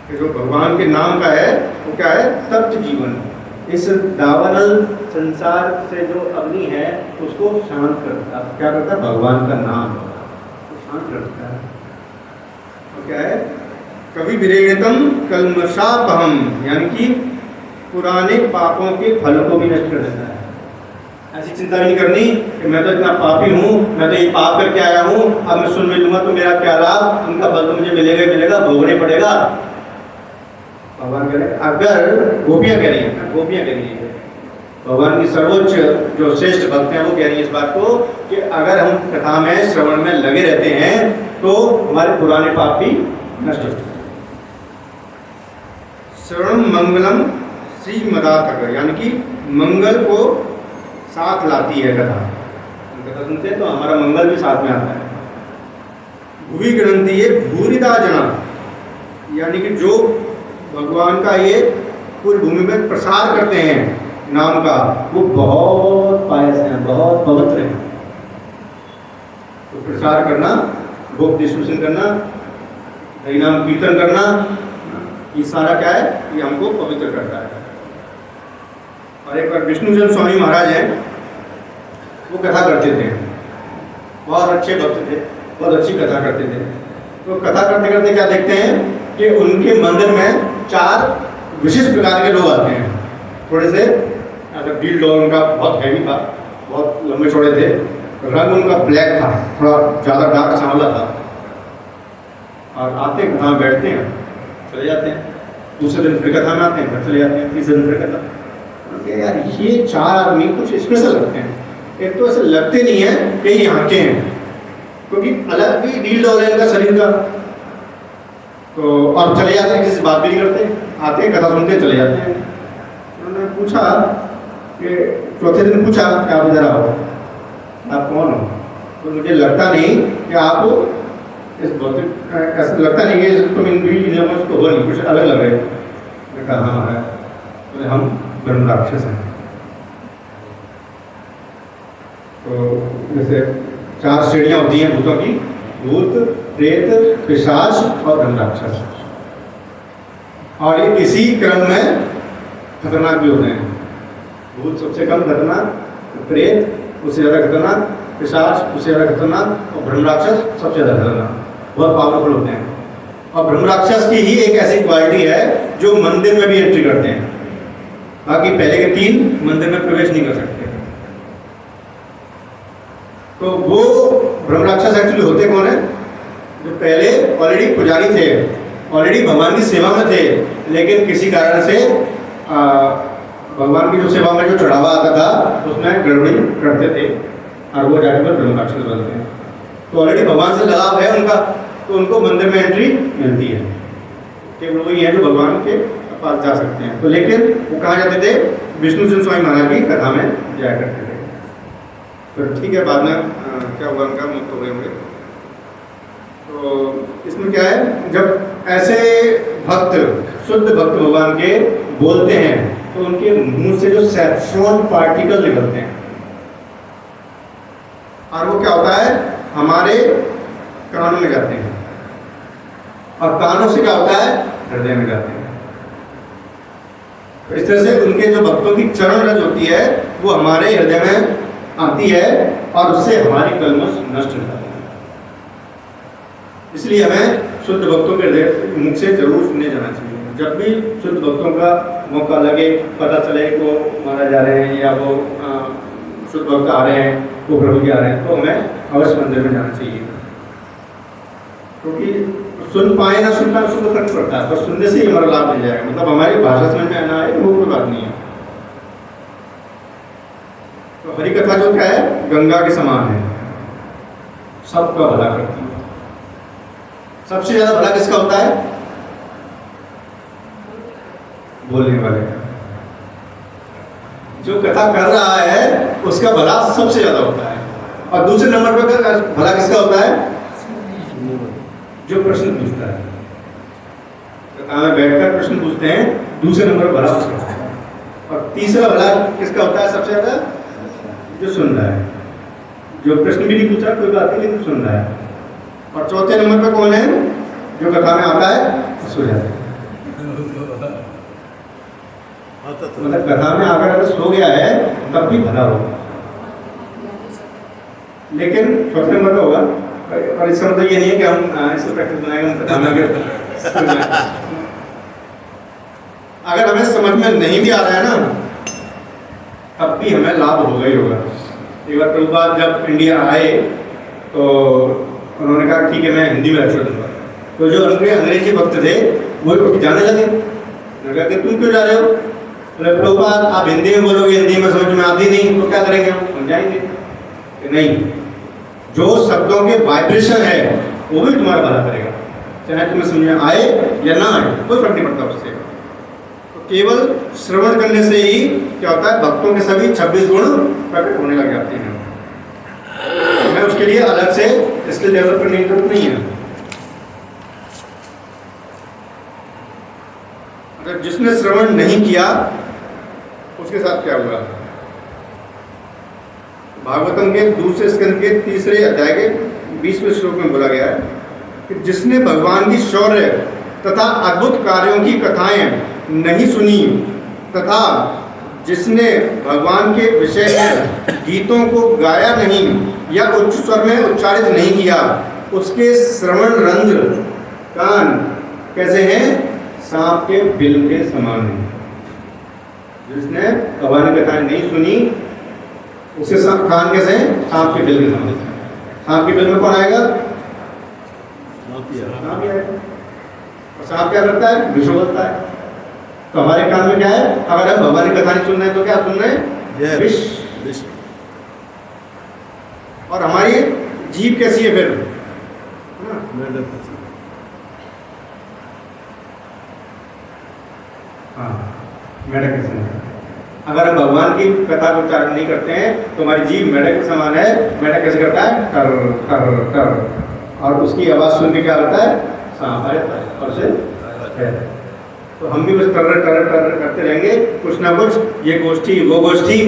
कि जो भगवान के नाम का है वो क्या है, तप्त जीवन। इस दावानल संसार से जो अग्नि है उसको शांत करता है। क्या करता है, भगवान का नाम तो शांत करता है। और क्या है, कवि विरेणितम कल्मषापहम, यानी कि पुराने पापों के फल को भी नष्ट कर देता है। ऐसी चिंता नहीं करनी कि मैं तो इतना पापी हूँ, मैं तो ये पाप करके आया हूँ, अब मैं सुन भी लूंगा तो मेरा क्या लाभ, उनका फल तो मुझे मिलेगा ही मिलेगा, भोगने पड़ेगा। भगवान कह रहे हैं, अगर गोपियां कह रही हैं, गोपियां कह रही हैं, भगवान की सर्वोच्च जो श्रेष्ठ भक्त हैं वो कह रही है इस बात को कि अगर हम कथा में श्रवण में लगे रहते हैं तो हमारे पुराने पाप भी नष्ट होते हैं। श्रवण मंगलम श्रीमदातक, यानी कि मंगल को साथ लाती है कथा। कथा सुनते हैं तो हमारा मंगल भी साथ में आता है। भूवि ग्रंथि ये भूरिदा जना, यानी कि जो भगवान का ये पूरी भूमि में प्रसार करते हैं नाम का, वो बहुत पायस हैं, बहुत पवित्र हैं। तो प्रसार करना, भोग डिस्ट्रीब्यूशन करना, हरि नाम कीर्तन करना, ये सारा क्या है, ये हमको पवित्र करता है। और एक बार विष्णुचंद्र स्वामी महाराज हैं, वो कथा करते थे, बहुत अच्छे भक्त थे, बहुत अच्छी कथा करते थे। तो कथा करते करते क्या देखते हैं कि उनके मंदिर में 4 विशिष्ट प्रकार के लोग आते हैं। थोड़े से डील डॉल उनका बहुत हैवी था, बहुत लंबे चौड़े थे, रंग उनका ब्लैक था, थोड़ा ज़्यादा डार्क सांवला था, और आते हैं कथा बैठते हैं, चले जाते हैं। दूसरे दिन फिर कथा में आते हैं, फिर चले जाते हैं, तीसरे दिन फिर कथा। यार ये 4 आदमी कुछ स्पेशल लगते हैं। एक तो ऐसे लगते नहीं है कि यहाँ के हैं, क्योंकि अलग भी डील डॉल है इनका शरीर का। तो और चले जाते हैं, किसी से बात भी नहीं करते, आते हैं कथा सुनते चले जाते हैं। उन्होंने पूछा कि चौथे दिन पूछा कि आप इधर आओ, आप कौन हो? तो मुझे लगता नहीं कि आप इस भौतिक, ऐसा लगता नहीं कि तुम इन तो हो नहीं, कुछ अलग लग रहे। मैंने कहा हाँ है, तो हम ब्रह्म राक्षस हैं। तो जैसे 4 श्रेणियाँ होती हैं भूतों की, भूत, प्रेत, पिशाच और ब्रह्म राक्षस। और ये इसी क्रम में खतरनाक भी होते हैं। भूत सबसे कम खतरनाक, प्रेत उससे ज़्यादा खतरनाक, पिशाच उससे ज़्यादा खतरनाक, और ब्रह्म राक्षस सबसे ज़्यादा खतरनाक, बहुत पावरफुल होते हैं। और ब्रह्म राक्षस की ही एक ऐसी क्वालिटी है जो मंदिर में भी एंट्री करते हैं, बाकी पहले के 3 मंदिर में प्रवेश नहीं कर सकते। तो वो ब्रह्म राक्षस एक्चुअली होते कौन है? जो पहले ऑलरेडी पुजारी थे, ऑलरेडी भगवान की सेवा में थे, लेकिन किसी कारण से भगवान की जो सेवा में जो चढ़ावा आता था उसमें गड़बड़ी करते थे, और वो जाके पर ब्रह्म राक्षस बनते हैं। तो ऑलरेडी भगवान से लगाव है उनका, तो उनको मंदिर में एंट्री मिलती है। केवल वही है जो भगवान के पास जा सकते हैं। तो लेकिन वो कहाँ जाते थे? विष्णु चंद्र स्वामी महाराज की कथा में जाया करते थे। तो ठीक है, बाद में क्या हुआ, उनका मुक्त हो गए होंगे। तो इसमें क्या है, जब ऐसे भक्त, शुद्ध भक्त भगवान के बोलते हैं तो उनके मुंह से जो सैफ्रॉन पार्टिकल निकलते हैं, और वो क्या होता है, हमारे कानों में जाते हैं, और कानों से क्या होता है, हृदय में जाते हैं। तो इस तरह से उनके जो भक्तों की चरण रज होती है वो हमारे हृदय में आती है, और उससे हमारी कलमश नष्ट हो जाती है। इसलिए हमें शुद्ध भक्तों के हृदय मुख से जरूर सुने जाना चाहिए। जब भी शुद्ध भक्तों का मौका लगे, पता चले को मारा जा रहे हैं या वो शुद्ध भक्त आ रहे हैं, वो प्रभु जी आ रहे हैं, तो हमें अवश्य मंदिर में जाना चाहिए। क्योंकि सुन पाए ना सुन पाए उसको फर्क पड़ता है, पर सुनने से ही हमारा लाभ मिल जाएगा। मतलब हमारी भाषा समझ में आना है वो कोई बात नहीं है। तो हरि कथा जो क्या है, गंगा के समान है, सबका भला करती है। सबसे ज्यादा भला किसका होता है? बोलने वाले का। जो कथा कर रहा है उसका भला सबसे ज्यादा होता है। और दूसरे नंबर पर भला किसका होता है? जो प्रश्न पूछता है। कथा में बैठकर प्रश्न पूछते हैं, दूसरे नंबर भला उसका होता है। और तीसरा भला किसका होता है सबसे ज्यादा? जो सुन रहा है, जो प्रश्न भी नहीं पूछा कोई बात नहीं, लेकिन सुन रहा है। और चौथे नंबर पर कौन है? जो कथा में आता है सो जाता है। मतलब कथा में आकर अगर सो गया है तब भी भला होगा, लेकिन चौथे नंबर पर होगा। और इसका मतलब ये नहीं है कि हम इसको प्रैक्टिस बनाएंगे, हम कथा में अगर हमें समझ में नहीं भी आ रहा है ना, तब भी हमें लाभ होगा ही होगा। एक बार प्रभुपाद जब इंडिया आए तो उन्होंने कहा ठीक है मैं हिंदी में लेक्चर दूंगा। तो जो अंग्रेजी भक्त थे वो जाने लगे। लगा कि तुम क्यों जा रहे हो? बोले प्रभुपाद आप हिंदी में बोलोगे, हिंदी में समझ में आती नहीं, तो क्या करेंगे हम? समझाएंगे कि नहीं, जो शब्दों के वाइब्रेशन है वो भी तुम्हारा भला करेगा, चाहे तुम्हें समझ में आए या ना आए, कोई फर्क नहीं पड़ता उससे। तो केवल श्रवण करने से ही क्या होता है, भक्तों के सभी 26 गुण प्रकट होने लग जाते हैं। हमें उसके लिए अलग से स्किल डेवलप करने की जरूरत नहीं है। अगर जिसने श्रवण नहीं किया उसके साथ क्या हुआ? भागवतम के दूसरे स्कंद के 3रे अध्याय के 20वें श्लोक में बोला गया है कि जिसने भगवान की शौर्य तथा अद्भुत कार्यों की कथाएं नहीं सुनी तथा जिसने भगवान के विषय में गीतों को गाया नहीं या उच्च स्वर में उच्चारित नहीं किया, उसके श्रवण रंध्र कान कैसे हैं? सांप के बिल के समान है। जिसने भगवान की कथाएं नहीं सुनी उसके कान कैसे हैं? सांप के बिल के समान। सांप के बिल में कौन आएगा? सांप ही आएगा। और सांप क्या करता है? विष बोलता है। तो हमारे कान में क्या है? अगर हम भगवान की कथा नहीं सुन रहे हैं तो क्या सुन रहे हैं? विष। और हमारी जीभ कैसी है फिर? हाँ, मेढक के समान। अगर हम भगवान की कथा को उच्चारण नहीं करते हैं तो हमारी जीभ मेढक के समान है। मेढक कैसे करता है? कर कर कर। और उसकी आवाज सुन के क्या करता है? सांप आ जाता है और उसे। तो हम भी बस कर करते रहेंगे कुछ ना कुछ, ये गोष्ठी वो गोष्ठी,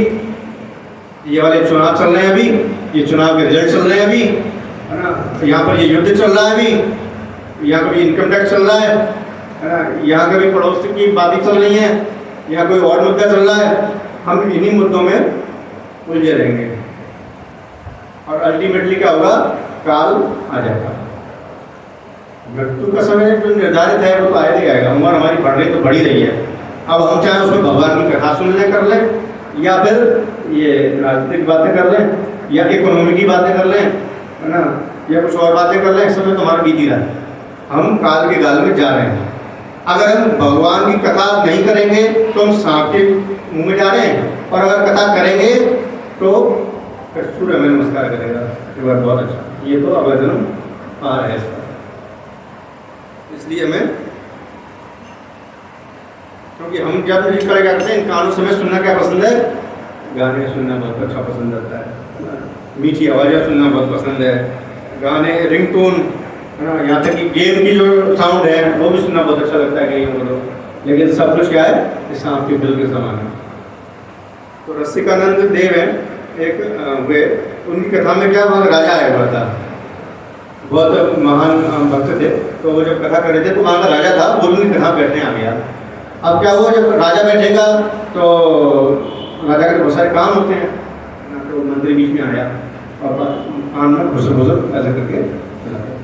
ये वाले चुनाव चल रहे हैं अभी, ये चुनाव के रिजल्ट चल रहे हैं अभी, है ना, यहाँ पर ये युद्ध चल रहा है अभी, यहाँ कभी इनकम टैक्स चल रहा है ना, यहाँ कभी पड़ोस की बातें चल रही हैं, यहाँ कोई और मुद्दा चल रहा है। हम इन्हीं मुद्दों में उलझे रहेंगे और अल्टीमेटली क्या होगा? काल आ जाएगा। मृत्यु का समय जो निर्धारित है वो तो आया ही आएगा। उम्र हमारी बढ़ रही तो बढ़ी रही है। अब हम चाहे उसमें भगवान की कथा सुन लें, कर लें, या फिर ये राजनीतिक बातें कर लें, या इकोनॉमी की बातें कर लें, है ना, या कुछ और बातें कर लें, समय तो हमारा बीत ही रहा है। हम काल के गाल में जा रहे हैं। अगर हम भगवान की कथा नहीं करेंगे तो हम सांप के मुंह में जा रहे हैं, और अगर कथा करेंगे तो सूर्य हमें नमस्कार करेगा। ये बात बहुत अच्छा, ये तो अगला जन्म आ रहा है इसका। इसलिए हमें क्योंकि हम जब म्यूजिक पढ़ा करते हैं, इन कानों से हमें सुनना क्या पसंद है, गाने सुनना बहुत अच्छा पसंद आता है, मीठी आवाज़ें सुनना बहुत पसंद है, गाने रिंगटोन है ना, यहाँ तक कि गेम की जो साउंड है वो भी सुनना बहुत अच्छा लगता है कहीं को। लेकिन सब कुछ क्या है, इस सांप के बिल के समान है। तो रसिकानंद देव है एक वे, उनकी कथा में क्या, वहाँ राजा आया हुआ था, बहुत महान भक्त थे। तो वो जब कथा कर रहे थे तो वहाँ का राजा था, वो भी उनकी कथा बैठने आ गया। अब क्या हुआ, जब राजा बैठेगा तो राजा के बहुत सारे काम होते हैं, तो मंत्री बीच में आया और कान में घुसर घुसर ऐसे करके चला गया।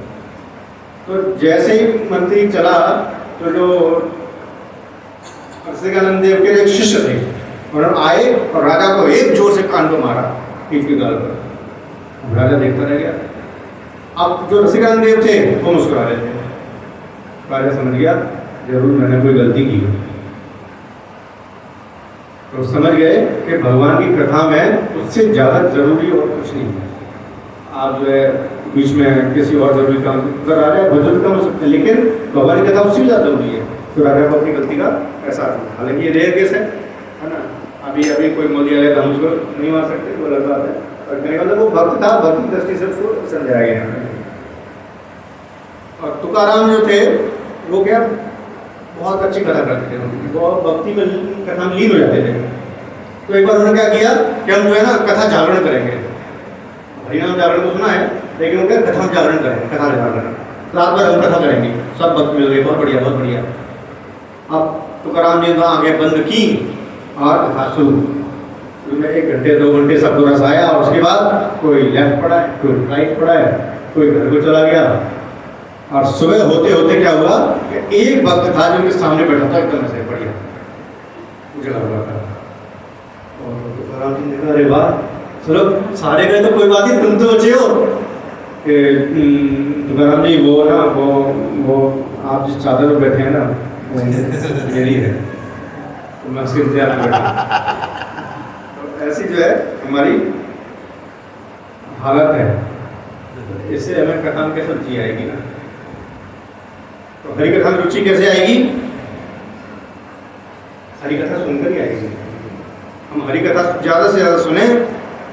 तो जैसे ही मंत्री चला तो जो रसिकानंद देव के एक शिष्य थे, और आए और राजा को एक जोर से कान पर मारा, पीठ की गाल पर। राजा देखता रह गया। अब जो रसिकानंद देव थे वो मुस्कुरा रहे थे। राजा समझ गया जरूर मैंने कोई गलती की। तो समझ गए कि भगवान की कथा में उससे ज़्यादा जरूरी और कुछ नहीं है। आप जो है बीच में किसी और जरूरी काम अगर आ जाए, बहुत काम हो सकते हैं, लेकिन भगवान की कथा उससे ज़्यादा जरूरी है। तो राजा को अपनी गलती का एहसास हुआ। हालांकि ये रेयर केस है ना, अभी कोई मोदी आया तो हम उसको नहीं मार सकते, वो अलग बात है। और कहने का मतलब वो भक्त था, भक्ति की दृष्टि से उसको समझाया गया। और तुकाराम जो थे वो क्या बहुत अच्छी कथा करते थे, वो भक्ति में कथा में लीन हो जाते थे। तो एक बार उन्होंने क्या किया कि हम जो है ना कथा जागरण करेंगे। हरिनाम जागरण को सुना है, लेकिन वो क्या कथा जागरण करेंगे, कथा जागरण रात भर हम कथा करेंगे, सब भक्त मिल गए, बहुत बढ़िया बहुत बढ़िया। अब तुकाराम जी आगे बंद की और कथा शुरू। 1 घंटे 2 घंटे सब रस आया, और उसके बाद कोई लेफ्ट पढ़ा है, कोई राइट पढ़ा है, कोई घर को चला गया। और सुबह होते होते क्या हुआ कि एक भक्त था जो उनके सामने बैठा था, एकदम ऐसे बढ़िया उजला हुआ था। और तुकाराम जी ने कहा अरे वाह, चलो सारे गए तो कोई बात नहीं, तुम तो बचे हो। तुकाराम जी वो ना वो आप जिस चादर में बैठे हैं ना वो मेरी है, तो मैं उसके इंतजार में बैठा। तो ऐसी जो है हमारी हालत है, इससे हमें कथा में कैसे रुचि आएगी ना। तो हरी कथा में रुचि कैसे आएगी, हरी कथा सुनकर ही आएगी। हम हरी कथा ज़्यादा से ज़्यादा सुने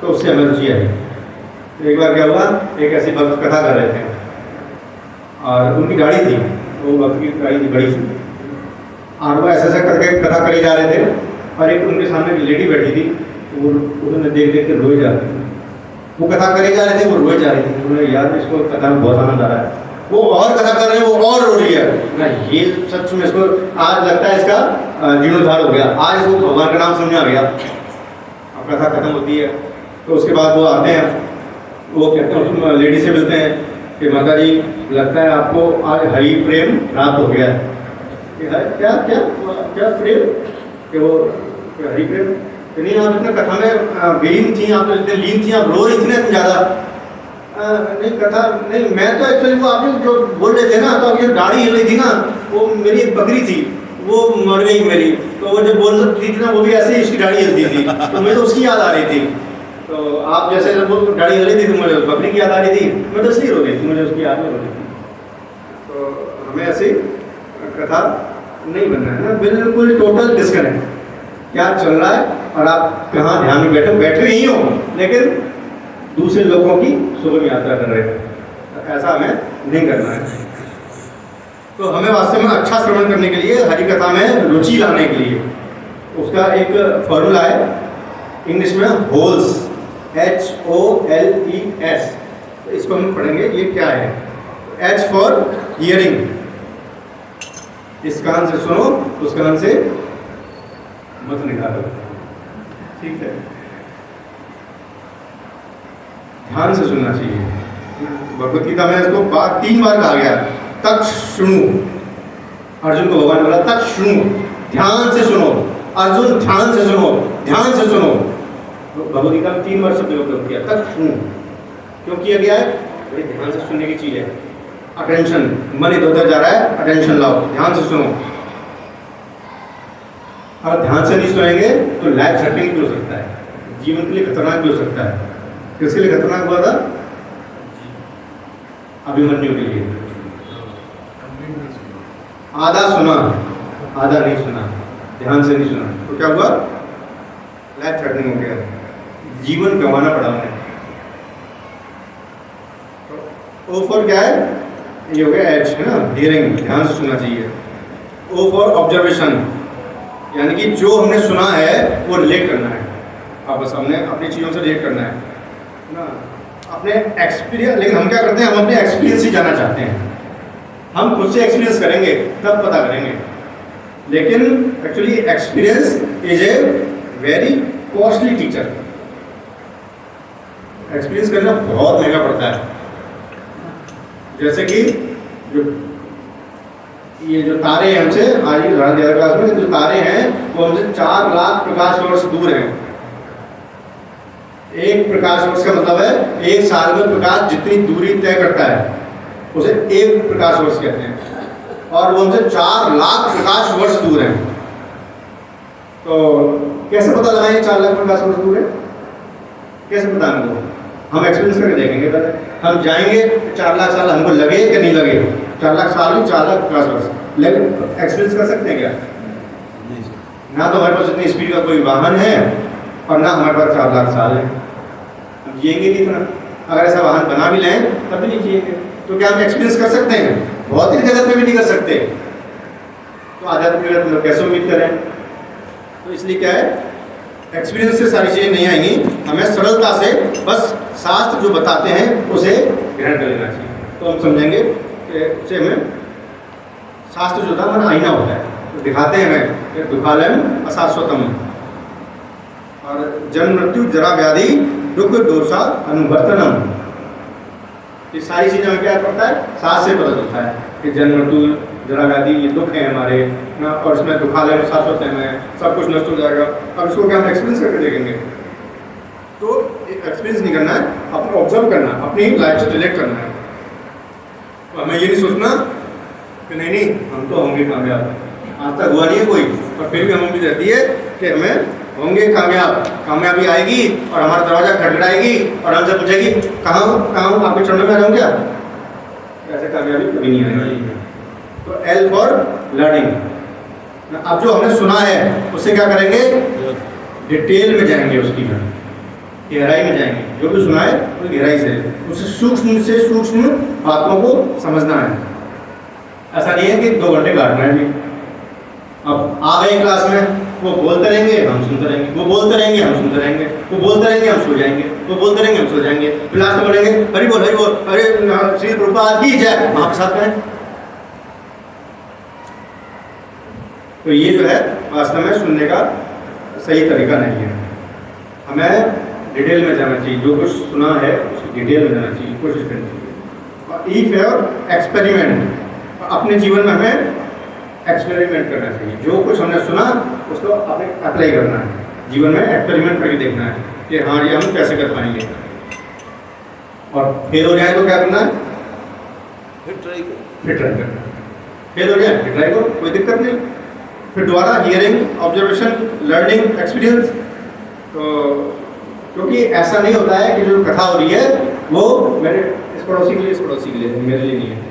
तो उससे हमें रुचि आएगी। तो एक बार क्या हुआ, एक ऐसी भक्त कथा कर रहे थे और उनकी गाड़ी थी, वो भक्त की गाड़ी थी बड़ी सी, और वो ऐसा करके कथा करे जा रहे थे। और एक उनके सामने एक लेडी बैठी थी, वो उन्होंने देख देख के रोए जा रही थी। वो कथा करे जा रहे थे, वो रोए जा रही थी। उन्होंने यार इसको कथा में बहुत आनंद आ रहा है, वो और कथा कर रहे हैं, वो और रो रही है ना। ये सच में इसको आज लगता है इसका जीर्णोद्धार हो गया, आज इसको भगवान का नाम समझ आ गया। अब कथा खत्म होती है तो उसके बाद वो आते हैं, वो कहते हैं लेडी से मिलते हैं कि माता जी लगता है आपको आज हरि प्रेम प्राप्त हो गया है। क्या क्या क्या प्रेम, कि वो हरि प्रेम नहीं, आप इतने कथा में विलीन थी, आप इतने लीन थी, आप रो रही थी ना इतनी ज़्यादा। नहीं कथा नहीं, मैं तो एक्चुअली वो आप जो बोल रहे थे ना, तो ये गाड़ी हिल रही थी ना, वो मेरी एक बकरी थी, वो मर गई मेरी, तो वो जब बोल रही थी ना वो भी ऐसे ही इसकी गाड़ी हिलती थी, तो मुझे तो उसकी याद आ रही थी। तो आप जैसे जब वो गाड़ी हिल रही थी तो मुझे बकरी की याद आ रही थी, मैं तो इसलिए रो रही थी, मुझे उसकी याद नहीं हो रही थी। तो हमें ऐसी कथा नहीं बनना है ना, बिल्कुल टोटल डिस्कनेक्ट। क्या चल रहा है और आप कहाँ ध्यान में बैठे ही हो, लेकिन दूसरे लोगों की सुगम यात्रा कर रहे हैं, ऐसा हमें नहीं करना है। तो हमें वास्तव में अच्छा श्रवण करने के लिए, हरि कथा में रुचि लाने के लिए, उसका एक फॉर्मूला है इंग्लिश में होल्स, HOLES। तो इसको हम पढ़ेंगे, ये क्या है। H फॉर हियरिंग, इस कान से सुनो, उस कान से मत निकालो, ठीक है। ध्यान से सुनना चाहिए। भगवत गीता में इसको 3 बार कहा गया, तक सुनो। अर्जुन को भगवान बोला तक सुनो, ध्यान से सुनो। अर्जुन ध्यान से सुनो, ध्यान से सुनो। भगवत गीता में 3 बार शब्द उपयोग किया, तक सुनो। क्यों किया गया है, बड़ी ध्यान से सुनने की चीज है। अटेंशन, मन इधर उधर जा रहा है, अटेंशन लाओ, ध्यान से सुनो। और ध्यान से नहीं सुनेंगे तो लाइफ थ्रेटनिंग भी हो सकता है, जीवन के लिए खतरनाक भी हो सकता है। किसके लिए खतरनाक हुआ था, अभिमन्यु के लिए। आधा सुना, आधा नहीं सुना। ध्यान से नहीं सुना तो क्या हुआ, लाइफ थ्रेटनिंग हो गया, जीवन गंवाना पड़ा उन्हें। ओ फॉर क्या है, ये हो गया एच है ना, हियरिंग, ध्यान से सुनना चाहिए। ओ फॉर ऑब्जर्वेशन, यानी कि जो हमने सुना है वो रिलेट करना है, आपस हमने अपनी चीज़ों से रिलेट करना है ना, अपने एक्सपीरियंस। लेकिन हम क्या करते हैं, हम अपने एक्सपीरियंस ही जाना चाहते हैं, हम खुद से एक्सपीरियंस करेंगे तब पता करेंगे। लेकिन actually experience is a very costly teacher. Experience करना बहुत महंगा पड़ता है। जैसे कि जो ये जो तारे हैं हमसे, आज की क्लास में जो तारे हैं वो हमसे 4 लाख प्रकाश वर्ष दूर हैं। एक प्रकाश वर्ष का मतलब है 1 साल में प्रकाश जितनी दूरी तय करता है उसे 1 प्रकाश वर्ष कहते हैं, और वो हमसे 4 लाख प्रकाश वर्ष दूर हैं। तो कैसे पता लगाएं 4 लाख प्रकाश वर्ष दूर है, कैसे पता हमको? हम एक्सपीरियंस करके देखेंगे पहले। हम जाएंगे 4 लाख साल हमको लगे कि नहीं लगे, 4 लाख साल नहीं 4 लाख प्रकाश वर्ष, लेकिन एक्सपीरियंस कर सकते हैं क्या? ना तो हमारे पास इतनी स्पीड का कोई वाहन है और ना हमारे पास 4 लाख साल है, हम जिएंगे नहीं इतना। अगर ऐसा वाहन बना भी लें तब भी नहीं जिएंगे। तो क्या हम एक्सपीरियंस कर सकते हैं? भौतिक जगत में भी नहीं कर सकते, तो आध्यात्मिक जगत में कैसे उम्मीद करें? तो इसलिए क्या है, एक्सपीरियंस से सारी चीज़ें नहीं आएंगी, हमें सरलता से बस शास्त्र जो बताते हैं उसे ग्रहण कर लेना चाहिए। तो हम समझेंगे कि उसे हमें शास्त्र जो था हमारा आईना होता है, तो दिखाते हैं हमें कि दुखालयम अशाश्वतम, और जन्म मृत्यु जरा व्याधि दुख दोषा अनुवर्तनम, ये सारी चीज़ें हमें क्या पड़ता है, शास्त्र से पता चलता है कि जन्म मृत्यु जरा व्याधि ये दुख है हमारे ना, और इसमें दुखालय शाश्वत है, सब कुछ नष्ट हो जाएगा। अब इसको क्या हम एक्सपीरियंस करके देखेंगे? तो एक्सपीरियंस नहीं करना है, अपना ऑब्जर्व करना है, अपनी लाइफ से रिलेट करना है। तो हमें ये नहीं सोचना कि नहीं नहीं हम तो होंगे कामयाब, आज तक हुआ नहीं है कोई, और फिर भी हम उम्मीद रहती है कि हमें होंगे कामयाब, कामयाबी आएगी और हमारा दरवाजा खटखटाएगी और हमसे पूछेगी कहाँ हूँ, आपके चरणों में आ जाऊँ क्या? ऐसे कामयाबी कभी नहीं आएगी। तो एल फॉर लर्निंग। अब जो हमने सुना है उससे क्या करेंगे, डिटेल में जाएंगे, उसकी गहराई में जाएंगे। जो भी सुना है वो गहराई से, उसे सूक्ष्म बातों को समझना है। ऐसा नहीं है कि 2 घंटे काटना है भी। अब आ गए क्लास में, वो बोलते रहेंगे हम सुनते रहेंगे, वो बोलते रहेंगे हम सुनते रहेंगे, वो बोलते रहेंगे हम सो जाएंगे, वो बोलते रहेंगे हम सो जाएंगे, फिर लास्ट में बोलेंगे हरि बोल हरि बोल, अरे श्री प्रभुपाद की जय, वहाँ के साथ करें। तो ये जो है वास्तव में सुनने का सही तरीका नहीं है। हमें डिटेल में जाना चाहिए, जो कुछ सुना है उसकी डिटेल में जाना चाहिए, कोशिश करनी चाहिए। और ई फॉर एक्सपेरिमेंट, अपने जीवन में हमें एक्सपेरिमेंट करना चाहिए। जो कुछ हमने सुना उसको अपने अप्लाई करना है, जीवन में एक्सपेरिमेंट करके देखना है कि हाँ ये हम कैसे कर पाएंगे। और फेल हो जाए तो क्या करना है, फिर ट्राई करो, फिर ट्राई करना है। फेल हो जाए फिर ट्राई करो, कोई दिक्कत नहीं, फिर दोबारा हियरिंग, ऑब्जर्वेशन, लर्निंग, एक्सपीरियंस। तो क्योंकि ऐसा नहीं होता है कि जो कथा हो रही है वो मेरे इस पड़ोसी के लिए, इस पड़ोसी के लिए, मेरे लिए नहीं है।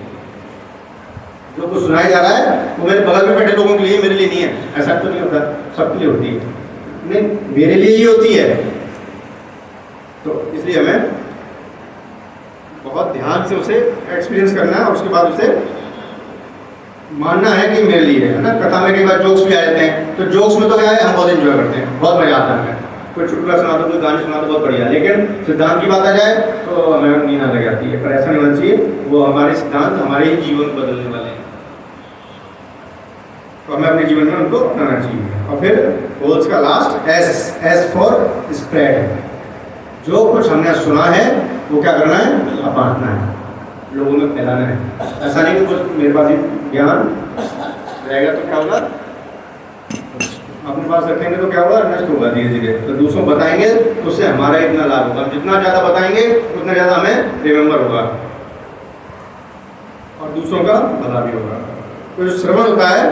जो कुछ सुनाया जा रहा है वो मेरे बगल में बैठे लोगों के लिए, मेरे लिए नहीं है। ऐसा तो नहीं होता, सबके लिए होती है, नहीं मेरे लिए ही होती है। तो इसलिए हमें बहुत ध्यान से उसे एक्सपीरियंस करना है और उसके बाद उसे मानना है कि मेरे लिए है ना। कथा में कई बार जोक्स भी आ जाते हैं, तो जोक्स में तो क्या है, हम बहुत एंजॉय करते हैं, बहुत मजा आता है हमें। कोई चुटकुला सुना दो, कोई गाने सुना दो, बहुत बढ़िया। लेकिन सिद्धांत की बात आ जाए तो हमें नींद आने लग जाती है। पर ऐसा नहीं होना चाहिए, वो हमारे सिद्धांत हमारे ही जीवन को बदलने वाले हैं, तो हमें अपने जीवन में उनको अपनाना चाहिए। और फिर गोल्स का लास्ट एस फॉर स्प्रेड। जो कुछ हमने सुना है वो क्या करना है, बांटना है, लोगों में फैलाना है। ऐसा नहीं कि कुछ मेरे पास ही ज्ञान रहेगा तो क्या होगा, अपने पास रखेंगे तो क्या होगा, नष्ट होगा धीरे धीरे। तो दूसरों को बताएंगे तो उससे हमारा इतना लाभ होगा। जितना ज़्यादा बताएंगे उतना ज़्यादा हमें रिमेम्बर होगा और दूसरों का भला भी होगा। तो जो श्रवण होता है,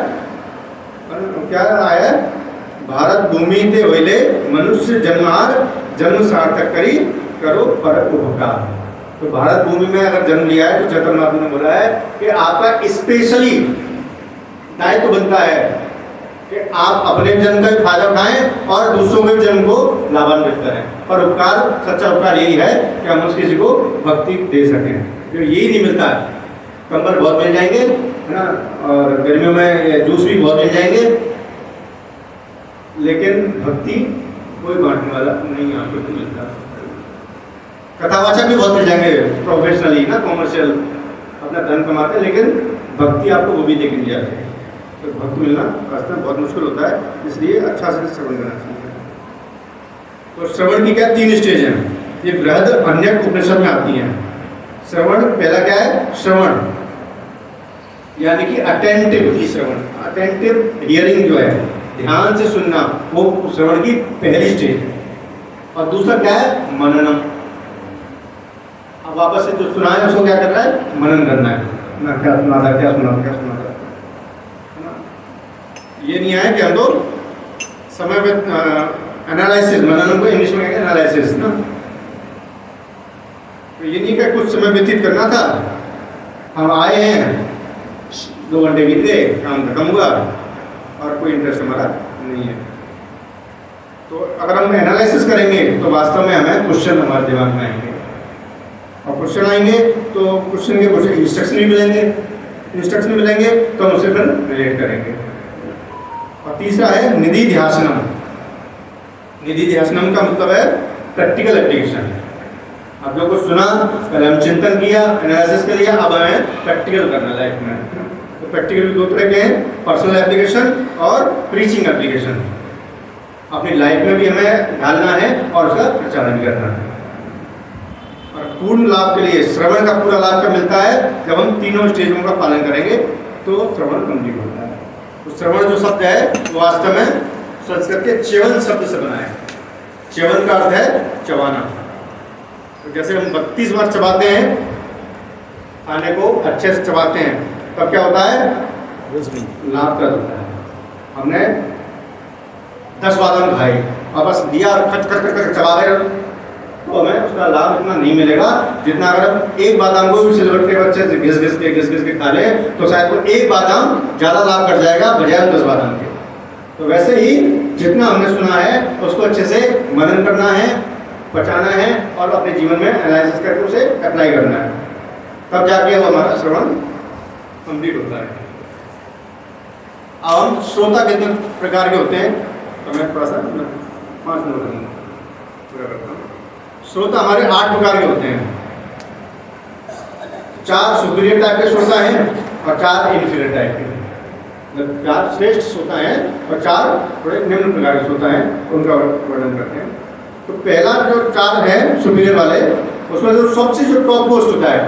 क्या आया, भारत भूमि ते होइले मनुष्य जन्मार जन्म सार्थक करी करो पर उपकार। तो भारत भूमि में अगर जन्म लिया है तो चैतन्य ने बोला है कि आपका स्पेशली दायित्व बनता है कि आप अपने जन्म का भी फायदा उठाएं और दूसरों के जन्म को लाभान्वित करें। पर उपकार, सच्चा उपकार यही है कि हम उस किसी को भक्ति दे सकें, तो यही नहीं मिलता है। कंबल बहुत मिल जाएंगे, है ना, और गर्मियों में जूस भी बहुत मिल जाएंगे, लेकिन भक्ति कोई बांटने वाला नहीं आपको तो मिलता। कथावाचक भी बहुत मिल जाएंगे प्रोफेशनली ना, कॉमर्शियल अपना धन कमाते, लेकिन भक्ति आपको वो भी देके नहीं जाते। तो भक्ति मिलना वास्तव में बहुत मुश्किल होता है, इसलिए अच्छा से श्रवण करना चाहिए। तो श्रवण की क्या 3 स्टेज हैं, ये बृहद अन्यक उपनिषद में आती हैं। श्रवण पहला क्या है, श्रवण यानी कि अटेंटिव श्रवण, अटेंटिव हियरिंग जो है, ध्यान से सुनना, वो श्रवण की पहली स्टेज है। और दूसरा क्या है, मननम। अब वापस से जो सुना है उसको क्या करना है, मनन करना है ना, क्या सुना था, क्या सुना था, क्या सुना था, है ना। ये नहीं है कि हम तो समय में एनालिसिस, मननम को इंग्लिश में कहेंगे एनालिसिस ना। तो ये नहीं कि कुछ समय व्यतीत करना था, हम आए हैं, 2 घंटे बीत गए, काम खत्म हुआ और कोई इंटरेस्ट हमारा नहीं है। तो अगर हम एनालिसिस करेंगे तो वास्तव में हमें क्वेश्चन हमारे दिमाग में आएंगे, और क्वेश्चन आएंगे तो क्वेश्चन के कुछ इंस्ट्रक्शन भी मिलेंगे, इंस्ट्रक्शन मिलेंगे तो हम उससे फिर रिलेट करेंगे। और तीसरा है निधि ध्यासनम। निधि ध्यासनम का मतलब है प्रैक्टिकल एप्लीकेशन। अब जो कुछ सुना, पहले हम चिंतन किया, एनालिसिस कर लिया, अब हमें प्रैक्टिकल करना लाइफ में। तो प्रैक्टिकल 2 तरह के हैं, पर्सनल एप्लीकेशन और प्रीचिंग एप्लीकेशन। अपनी लाइफ में भी हमें ढालना है और उसका प्रचारण भी करना है। और पूर्ण लाभ के लिए श्रवण का पूरा लाभ का मिलता है जब हम तीनों स्टेजों का पालन करेंगे, तो श्रवण कंप्लीट होता है। तो श्रवण जो शब्द है वो वास्तव में संस्कृत के च्यवन शब्द से बना है। च्यवन का अर्थ है चबाना। तो जैसे हम 32 बार चबाते हैं, खाने को अच्छे से चबाते हैं, तब क्या होता है, लाभप्रद होता है। हमने 10 बादाम खाए और बस दिया और खच खच खच चबा रहे, तो हमें उसका लाभ इतना नहीं मिलेगा जितना अगर हम एक बादाम को भी सिलवट के बच्चे से घिस घिस के खा लें, तो शायद वो एक बादाम ज़्यादा लाभ कर जाएगा बजाय 10 बादाम के। तो वैसे ही जितना हमने सुना है उसको अच्छे से मनन करना है, पचाना है और अपने जीवन में एनालिसिस करके उसे अप्लाई करना है, तब जाके वो हमारा श्रवण कंप्लीट होता है। अब हम श्रोता कितने प्रकार के होते हैं, तो मैं थोड़ा सा 5 मिनट पूरा करता हूँ। श्रोता हमारे 8 प्रकार के होते हैं। 4 सुपीरियर टाइप के श्रोता हैं और 4 इन्फीरियर टाइप के, मतलब 4 श्रेष्ठ श्रोता हैं और 4 थोड़े निम्न प्रकार के श्रोता हैं, उनका वर्णन करते हैं। तो पहला जो 4 है सुपीरियर वाले, उसमें जो सबसे जो टॉप मोस्ट होता है,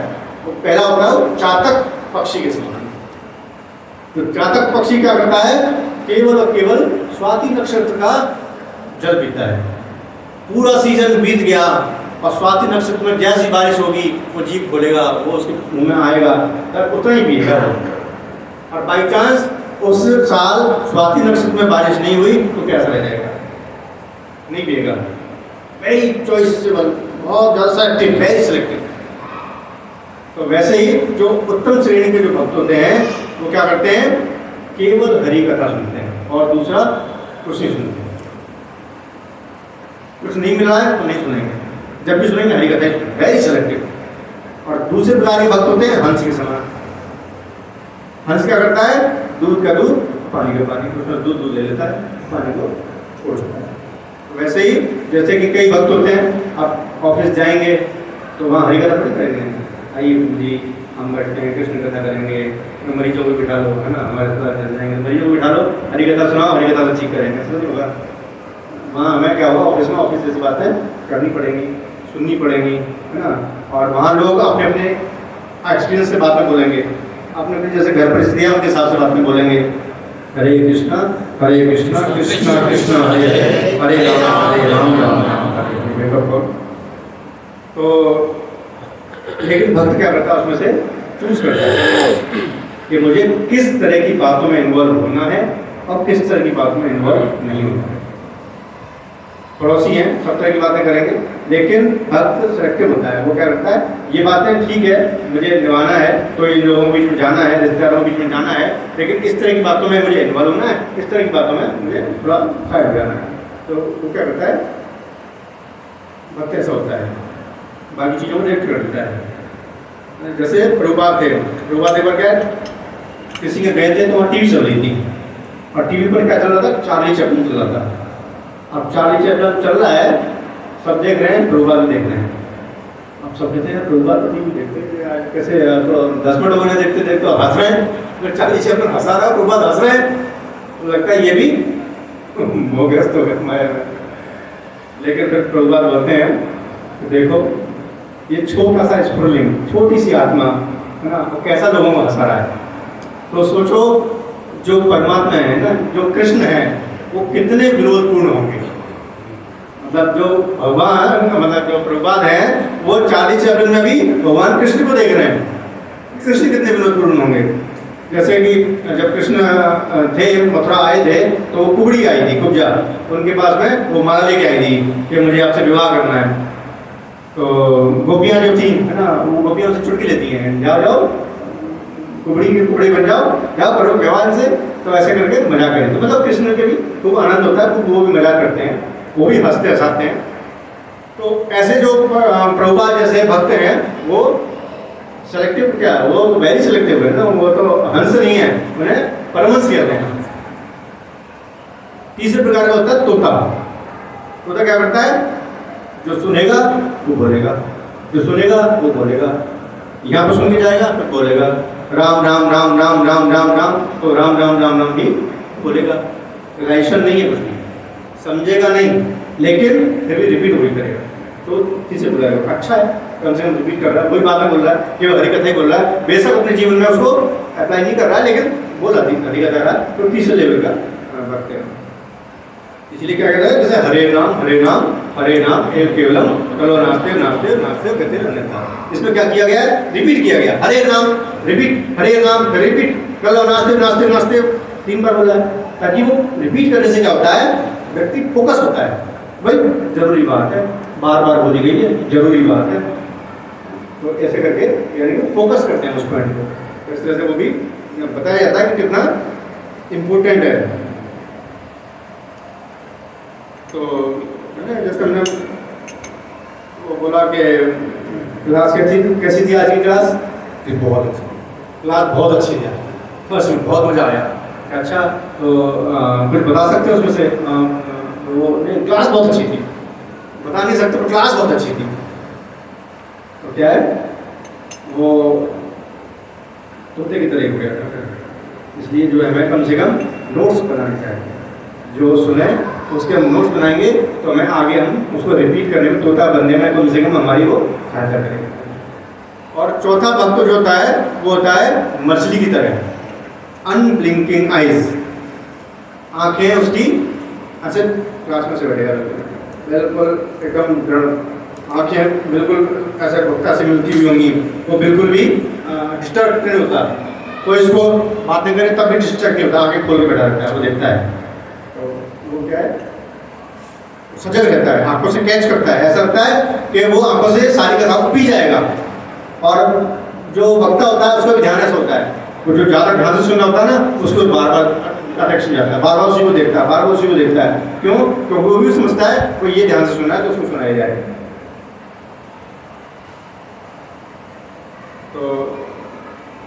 वो पहला होता है चातक पक्षी के समान। तो चातक पक्षी क्या करता है, केवल और केवल स्वाति नक्षत्र का जल पीता है। पूरा सीजन बीत गया और स्वाति नक्षत्र में जैसी बारिश होगी वो जीभ खोलेगा, वो उसके मुंह में आएगा, तब उतना ही पिएगा। और बाई चांस उस साल स्वाति नक्षत्र में बारिश नहीं हुई तो कैसा रह जाएगा, नहीं पिएगा। वेरी चॉइसेबल, बहुत ज़्यादा सेलेक्टिव, वेरी सिलेक्टिव। तो वैसे ही जो उत्तम श्रेणी के जो भक्त होते हैं वो क्या करते हैं, केवल हरि कथा सुनते हैं और दूसरा कुछ नहीं सुनते। कुछ नहीं मिला है तो नहीं सुनेंगे, जब भी सुनेंगे हरि कथा ही सुनेंगे, वेरी सिलेक्टिव। और दूसरे प्रकार के भक्त होते हैं हंस के समान। हंस क्या करता है, दूध का दूध, पानी का पानी, उसमें दूध ले लेता है, पानी को छोड़ देता है। वैसे ही जैसे कि कई भक्त होते हैं, आप ऑफिस जाएंगे तो वहाँ हरि कथा नहीं करेंगे, आइए जी हम बैठते हैं कृष्ण कथा करेंगे, मरीजों को बिठा लो, है ना, हमारे साथ जाएंगे मरीजों को बिठा लो, हरि कथा सुनाओ, हरि कथा से ठीक करेंगे, ऐसा नहीं होगा। वहाँ हमें क्या होगा, ऑफिस में ऑफिस जैसी बातें करनी पड़ेंगी, सुननी पड़ेंगी, है ना। और वहाँ लोग अपने अपने एक्सपीरियंस से बातें बोलेंगे, अपने अपने जैसे घर परिस्थिति है उनके हिसाब से बातें बोलेंगे। हरे कृष्णा कृष्णा कृष्णा हरे हरे राम राम हरे हरे। तो लेकिन भक्त क्या करता है, उसमें से चूज करता है कि मुझे किस तरह की बातों में इन्वॉल्व होना है और किस तरह की बातों में इन्वॉल्व नहीं होना है। पड़ोसी हैं, सब तरह की बातें करेंगे, लेकिन भक्त सिलेक्टिव होता है। वो क्या करता है, ये बातें ठीक है, मुझे निभाना है, तो इन लोगों के बीच में जाना है, रिश्तेदारों के बीच में जाना है, लेकिन इस तरह की बातों में मुझे इन्वॉल्व होना है, इस तरह की बातों में मुझे थोड़ा साइड हो जाना है। तो वो क्या करता है, भक्त ऐसा होता है, बाकी चीज़ों को रिएक्ट कर देता है। जैसे प्रभुपाद थे, प्रभुपाद एक बार क्या है, किसी के गए थे तो वहाँ टीवी चल रही थी, और टीवी पर क्या चल रहा था, चार्ली चैपलिन चल रहा था। अब चार्ली चैपलिन चल रहा है, सब देख रहे हैं, प्रभुपाद भी देख रहे हैं। अब सब कहते हैं प्रभुपाद तो टीवी देखते हैं आज कैसे, तो 10 मिनट हो गए देखते देखते हंस रहे हैं, अगर चार्ली चैपलिन हंसा रहा है, प्रभुपाद हंस रहे हैं, तो लगता है ये भी मोहग्रस्त हो गए माया में। लेकिन फिर प्रभुपाद बोलते हैं कि देखो ये छोटा सा स्फुरलिंग, छोटी सी आत्मा है ना, वो कैसा लोगों को हंसा रहा है। तो सोचो जो परमात्मा है ना, जो कृष्ण है, वो कितने विरोधपूर्ण होंगे। मतलब जो भगवान, मतलब जो प्रभुपाद है, वो 40 चरण में भी भगवान कृष्ण को देख रहे हैं, कृष्ण कितने विरोधपूर्ण होंगे। जैसे कि जब कृष्ण थे, मथुरा आए थे, तो वो कुबड़ी आई थी, कुब्जा, उनके पास में वो माला लेके आई थी कि मुझे आपसे विवाह करना है। तो गोपियां जो थी है ना, वो गोपियां से चुटकी लेती हैं, जाओ जाओ कुबड़ी की कुबड़ी बन जाओ, जाओ करो व्यवहार से, तो ऐसे करके मजाक करें। तो मतलब कृष्ण के भी खूब आनंद होता है, तो वो भी मजाक करते हैं, वो भी हंसते हंसाते हैं। तो ऐसे जो प्रभुपाद जैसे भक्त हैं, वो सेलेक्टिव क्या, वो वेरी सेलेक्टिव है ना, वो तो हंस नहीं है, उन्हें परमहंस कहते हैं। तीसरे प्रकार का होता है तोता। तोता क्या करता है, जो सुनेगा वो बोलेगा, जो सुनेगा वो बोलेगा, यहाँ पर सुन के जाएगा फिर बोलेगा राम राम राम राम राम राम राम, तो राम राम राम राम ही बोलेगा। रिलेशन नहीं है, कुछ नहीं समझेगा नहीं, लेकिन फिर भी रिपीट वही करेगा। तो तीसरे प्रकार का अच्छा है, कम से कम रिपीट कर रहा है, वही बातें बोल रहा है, केवल हरी कथा ही बोल रहा है, बेशक अपने जीवन में उसको अप्लाई नहीं कर रहा है, लेकिन बोला हरी कथा रहा है। तो तीसरे लेवल का भक्त है। इसलिए क्या कहता है, जैसे हरे नाम एक केवलम कलो नास्ते नास्ते नास्ते गति अन्यथा। इसमें क्या किया गया है, रिपीट किया गया, हरे नाम रिपीट, हरे नाम रिपीट, कलो नास्ते नास्ते नास्ते 3 बार बोला है, ताकि वो रिपीट करने से क्या होता है, व्यक्ति फोकस होता है। भाई जरूरी बात है, बार बार बोली गई है, जरूरी बात है, तो ऐसे करके यानी फोकस करते हैं उस पॉइंट को। इस तरह से वो भी बताया जाता है कि कितना इम्पोर्टेंट है। तो जैसे हमने वो बोला कि क्लास कैसी थी आज की क्लास, बहुत अच्छी क्लास, बहुत अच्छी थी फर्स्ट में, बहुत मज़ा आया। अच्छा तो कुछ बता सकते हो उसमें से, वो नहीं क्लास बहुत अच्छी थी, बता नहीं सकते पर क्लास बहुत अच्छी थी। तो क्या है, वो तोते की तरह हो गया। इसलिए जो है हमें कम से कम नोट्स बनाने चाहिए, जो सुने उसके हम नोट्स बनाएंगे, तो हमें आगे हम उसको रिपीट करने में, तोता बनने में कम से कम हमारी वो सहायता करेंगे। और चौथा भक्त जो होता है, वो होता है मछली की तरह, अनब्लिंकिंग आइज, आंखें उसकी ऐसे क्लास में से बैठेगा बिल्कुल एकदम दृढ़, आंखें बिल्कुल ऐसे भक्ता से मिलती हुई होंगी, वो बिल्कुल भी डिस्टर्ब नहीं होता, कोई इसको बातें करे तब भी डिस्टर्ब नहीं होता, आंखें खोल के बैठा रहता है, वो देखता है। तो वो क्या है, सजग रहता है, आंखों से कैच करता है, ऐसा लगता है कि वो आंखों से सारी कथा को पी जाएगा। और जो वक्ता होता है उसका भी ध्यान ऐसा होता है, वो जो ज़्यादा ध्यान से सुनना होता है ना, उसको बार बार अटेंशन जाता है, बार बार उसी को देखता है, बार बार उसी को देखता है। क्यों? क्योंकि वो भी समझता है वो ये ध्यान से सुनना है तो उसको सुनाया जाए। तो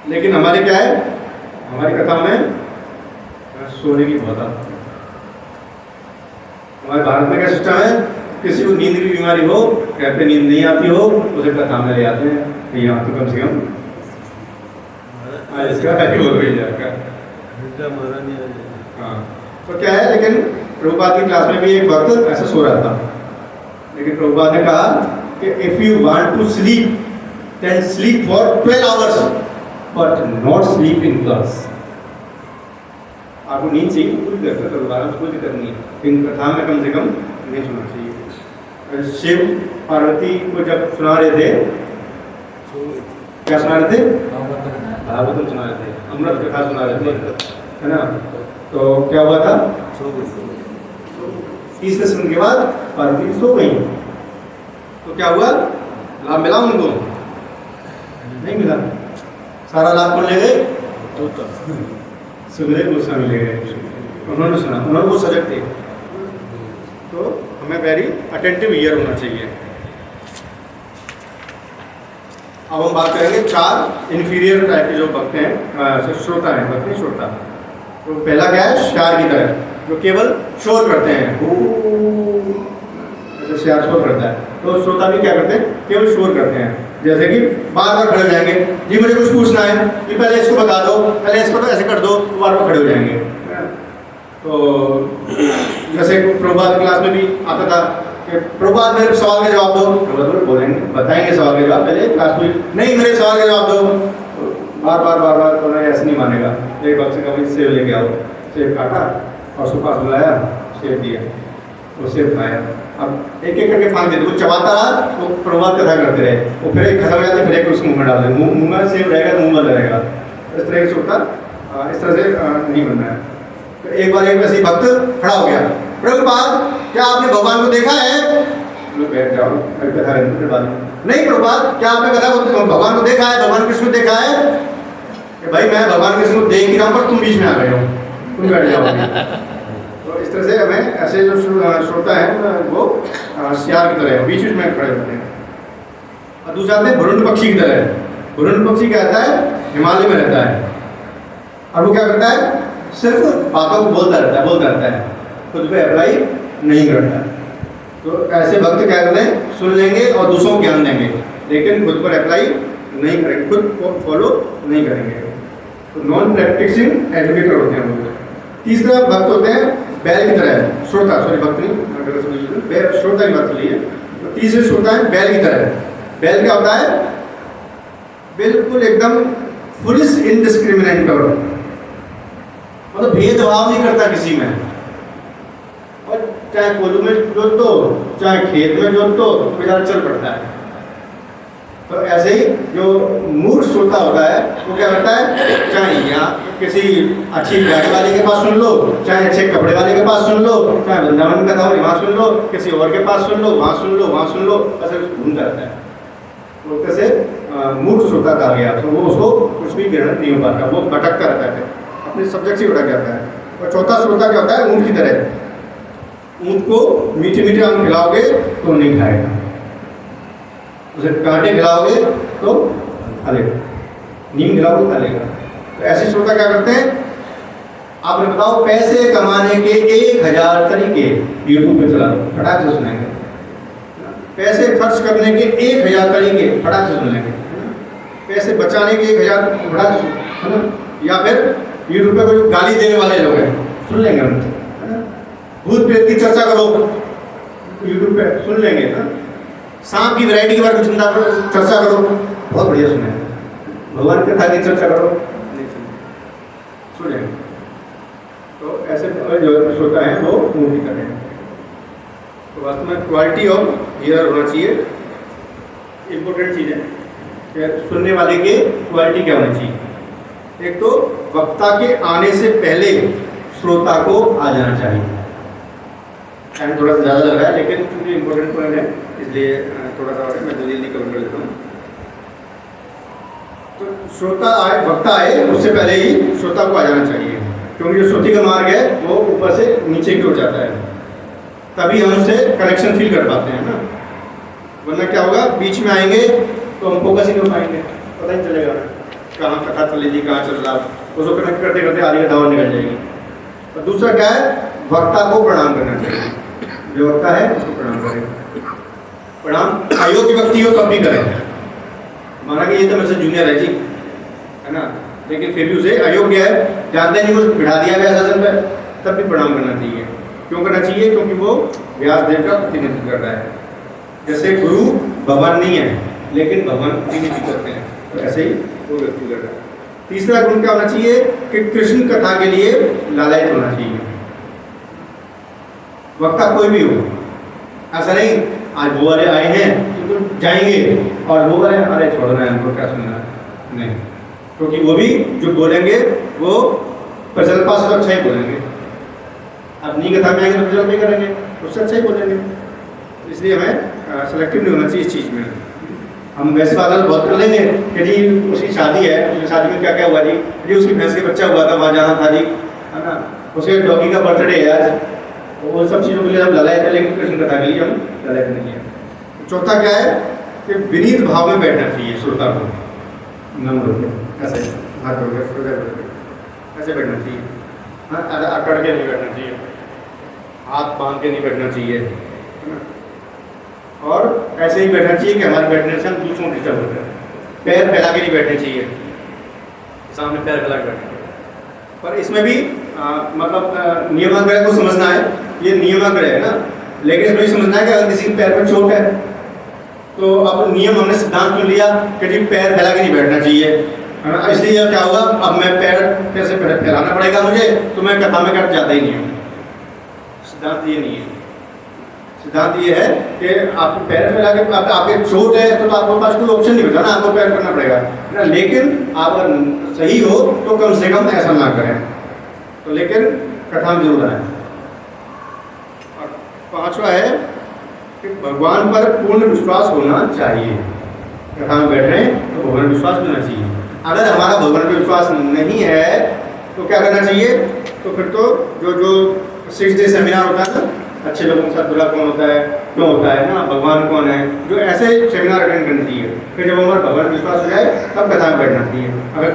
लेकिन हमारे क्या है, हमारी कथा में सोने की बहुत आदत है। हमारे भारत में क्या सिस्टम है, किसी को नींद की बीमारी हो, कहते नींद नहीं आती हो, उसे कथा में ले आते हैं, यहाँ तो कम से कम इसका बोल भी जाएगा। हाँ तो क्या है, लेकिन प्रभुपाद की क्लास में भी एक वक्त ऐसा सो रहा था, लेकिन प्रभुपाद ने कहा कि if you want to sleep then sleep for 12 hours but not sleep in class. आपको नींद चाहिए पूरी करते तो दोबारा कोई दिक्कत नहीं है, लेकिन कथा में कम से कम नहीं सुनना चाहिए। शिव पार्वती को जब सुना रहे थे, क्या सुना रहे थे, भागवतम सुना रहे थे, अमृत कथा सुना रहे थे, है ना। तो क्या हुआ था, तीसरे सेकंड के बाद पार्वती सो गई। तो क्या हुआ, लाभ मिला उनको? नहीं मिला। सारा लाभ कौन ले गए? सुखदेव गोस्वामी ले गए। उन्होंने सुना, उन्होंने वो सजग थे। तो हमें वेरी अटेंटिव ईयर होना चाहिए। अब हम बात करेंगे 4 इंफीरियर टाइप के जो भक्त हैं, श्रोता हैं, भक्त नहीं श्रोता। तो पहला क्या है, श्यार की तरह, जो केवल शोर करते हैं, ऐसे श्यार शोर करता है। तो श्रोता भी क्या करते हैं, केवल शोर करते हैं। जैसे कि बार बार खड़े हो जाएंगे, जी मुझे कुछ पूछना है, कि पहले इसको बता दो, पहले इसको तो ऐसे कर दो, तो बार बार खड़े हो जाएंगे। तो जैसे प्रभात क्लास में भी आता था कि प्रभात मेरे सवाल का जवाब दो, प्रभात बोलेंगे, बताएंगे सवाल का जवाब, पहले क्लास में नहीं मेरे सवाल का जवाब दो, बार बार बार बार तो ऐसे नहीं मानेगा। एक वक्त से कभी सेब लेके आओ, सेब काटा और उसको पास बुलाया, सेब दिया, वो सेब खाया। अब एक एक करके फांक देते, वो चबाता रहा तो प्रभात कथा करते रहे, वो फिर एक खत्म हो जाती, फिर एक उसको मुँह में डाल दे, मुँह में सेब रहेगा तो मुँह में रहेगा। इस तरह से होता, इस तरह से नहीं बनना है। तो एक बार एक ऐसे भक्त खड़ा हो गया, प्रभुपाद क्या आपने भगवान को देखा है? बैठ जाओ, कथा नहीं प्रभुपाद क्या आपने कथा भगवान को देखा है, भगवान कृष्ण को देखा है? कि भाई मैं भगवान कृष्ण को देख ही रहा हूँ पर तुम बीच में आ गए हो, तुम बैठ जाओ। तो इस तरह से हमें ऐसे जो श्रोता है वो श्यार की तरह है, बीच में खड़े होते हैं। और दूसरा आते हैं भुरुंड पक्षी की तरह। भुरुंड पक्षी क्या रहता है, हिमालय में रहता है, और वो क्या करता है, सिर्फ बातों को बोलता रहता है, खुद पे अप्लाई नहीं करता है। तो ऐसे भक्त क्या करते हैं, सुन लेंगे और दूसरों को ज्ञान देंगे, लेकिन खुद पर अप्लाई नहीं करेंगे, खुद को फॉलो नहीं करेंगे। तो नॉन प्रैक्टिसिंग एडवोकेट होते हैं वो। तीसरा भक्त होते हैं बैल की तरह, श्रोता, सॉरी भक्त नहीं, श्रोता की बात चली है। तो तीसरे श्रोता है बैल की तरह। बैल क्या होता है, बिल्कुल एकदम पुलिस इनडिस्क्रिमिनेटर, मतलब भेदभाव नहीं करता किसी में, और चाहे कोल्हू में जोत दो चाहे खेत में जोत दो तो बेचारा चल पड़ता है। तो ऐसे ही जो मूर्ख श्रोता होता है वो क्या करता है, चाहे यहाँ किसी अच्छी गाड़ी वाले के पास सुन लो, चाहे अच्छे कपड़े वाले के पास सुन लो, चाहे वृंदावन कथा हो वहाँ सुन लो, किसी और के पास सुन लो, वहाँ सुन लो, वहाँ सुन लो, ऐसे घूमता रहता है। तो कैसे मूर्ख श्रोता कहा गया, तो वो उसको कुछ भी ग्रहण नहीं हो पाता, वो भटकता रहता है, अपने सब्जेक्ट से भटक जाता है। और चौथा श्रोता क्या होता है, ऊँट की तरह। ऊँट को मीठे मीठे आम खिलाओगे तो नहीं खाएगा, उसे कांटे खिलाओगे तो खा लेगा, नीम खिलाओगे खा लेगा। तो ऐसे श्रोता क्या करते हैं, आपने बताओ पैसे कमाने के 1000 तरीके यूट्यूब पे चला दो, फटाक से सुनेंगे। पैसे खर्च करने के 1000 तरीके फटाक से सुन लेंगे। पैसे बचाने के 1000 फटाक से, है ना। या फिर यूट्यूब पे कोई गाली देने वाले लोग हैं, सुन लेंगे उनसे। भूत प्रेत की चर्चा करो यूट्यूब पे, सुन लेंगे ना। सांप की वैरायटी के बारे में चिंता करो, चर्चा करो, बहुत बढ़िया सुने। भगवान कथा की चर्चा करो, नहीं सुन लेंगे। तो ऐसे जो श्रोता है वो मूर्ति करें। तो वास्तव में क्वालिटी ऑफ हियर होना चाहिए, इम्पोर्टेंट चीज़ है कि सुनने वाले की क्वालिटी क्या होनी चाहिए। एक तो वक्ता के आने से पहले श्रोता को आ जाना चाहिए। टाइम थोड़ा सा ज़्यादा लग रहा है लेकिन क्योंकि इम्पोर्टेंट पॉइंट है इसलिए थोड़ा सा मैं जल्दी कवर कर लेता हूँ। तो श्रोता आए, वक्ता आए उससे पहले ही श्रोता को आ जाना चाहिए, क्योंकि जो श्रुति का मार्ग है वो ऊपर से नीचे की ओर जाता है, तभी हम उससे कनेक्शन फील कर पाते हैं ना। वरना क्या होगा, बीच में आएंगे तो हम फोकस ही नहीं हो पाएंगे, पता नहीं चलेगा कहाँ कथा चल रही, कहाँ चल रहा, उसको कनेक्ट करते करते आधी कथा और निकल जाएगी। और दूसरा क्या है, वक्ता को प्रणाम करना चाहिए। जो वक्ता है उसको प्रणाम करें। प्रणाम अयोग्य व्यक्ति हो तब भी करें, माना कि ये तो मेरे से जूनियर है जी, है ना, लेकिन फिर भी उसे अयोग्य है, जानते नहीं कुछ बिठा दिया गया शासन पर, तब भी प्रणाम करना चाहिए। क्यों करना चाहिए, क्योंकि वो व्यास देव का प्रतिनिधित्व कर रहा है। जैसे गुरु भगवान नहीं है लेकिन भगवान प्रतिनिधित्व करते हैं, तो ऐसे ही वो व्यक्ति कर रहा है। तीसरा गुण क्या होना चाहिए कि कृष्ण कथा के लिए लालयित होना चाहिए। वक्ता कोई भी हो, ऐसा नहीं आज वो वाले आए हैं तो जाएंगे और वो वाले अरे छोड़ना है हमको क्या सुनना है, नहीं, क्योंकि वो भी जो बोलेंगे वो प्रजल्पा से अच्छा ही बोलेंगे। अपनी कथा में आएंगे तो प्रजल्प भी करेंगे, उससे अच्छा ही बोलेंगे। इसलिए हमें सेलेक्टिव नहीं होना चाहिए इस चीज़ में। हम वैसे बात बहुत कर लेंगे कि जी उसकी शादी है, उसकी शादी में क्या क्या हुआ जी, उसकी भैंस के बच्चा हुआ था, वहाँ जाना था जी, है ना, उसके डॉगी का बर्थडे है आज, वो सब चीज़ों के लिए हम लड़ाई कर लेंगे, कृष्ण कथा के लिए हम लड़ाई नहीं है। चौथा क्या है कि विनीत भाव में बैठना चाहिए श्रोता को, नम्र होकर ऐसे हाथ जोड़कर ऐसे बैठना चाहिए, हाँ, अकड़ के नहीं बैठना चाहिए, हाथ बांध के नहीं बैठना चाहिए, है ना, और ऐसे ही बैठना चाहिए कि हमारे बैठने से हम दूसरों को डिस्टर्ब होते हैं। पैर फैला के नहीं बैठने चाहिए, सामने पैर फैला के बैठना चाहिए। पर इसमें भी मतलब नियमाग्रह को समझना है, ये नियमाग्रह है ना, लेकिन इसमें भी समझना है कि अगर किसी के पैर में चोट है तो अब नियम हमने सिद्धांत चुन लिया कि जी पैर फैला के नहीं बैठना चाहिए, है ना, इसलिए क्या होगा, अब मैं पैर कैसे फैलाना पड़ेगा मुझे, तो मैं कथा में कट जाता ही नहीं हूँ। सिद्धांत ये नहीं है। सिद्धांत ये है कि आप पैर फैला के आपके चोट है तो आपके पास कोई ऑप्शन नहीं बचा ना, आपको पैर करना पड़ेगा ना, लेकिन आप अगर सही हो तो कम से कम ऐसा ना करें। तो लेकिन कथा में जरूर आए। और पांचवा है कि भगवान पर पूर्ण विश्वास होना चाहिए। कथा में बैठ रहे हैं तो भगवान विश्वास होना चाहिए। अगर हमारा भगवान पर विश्वास नहीं है तो क्या करना चाहिए, तो फिर तो जो 6 डे सेमिनार होता है ना, अच्छे लोगों के साथ बुरा कौन होता है, क्यों होता है ना, भगवान कौन है, जो ऐसे सेमिनार अटेंड करनी चाहिए। फिर जब हमारा भगवान विश्वास हो जाए तब कथा में बैठना चाहिए। अगर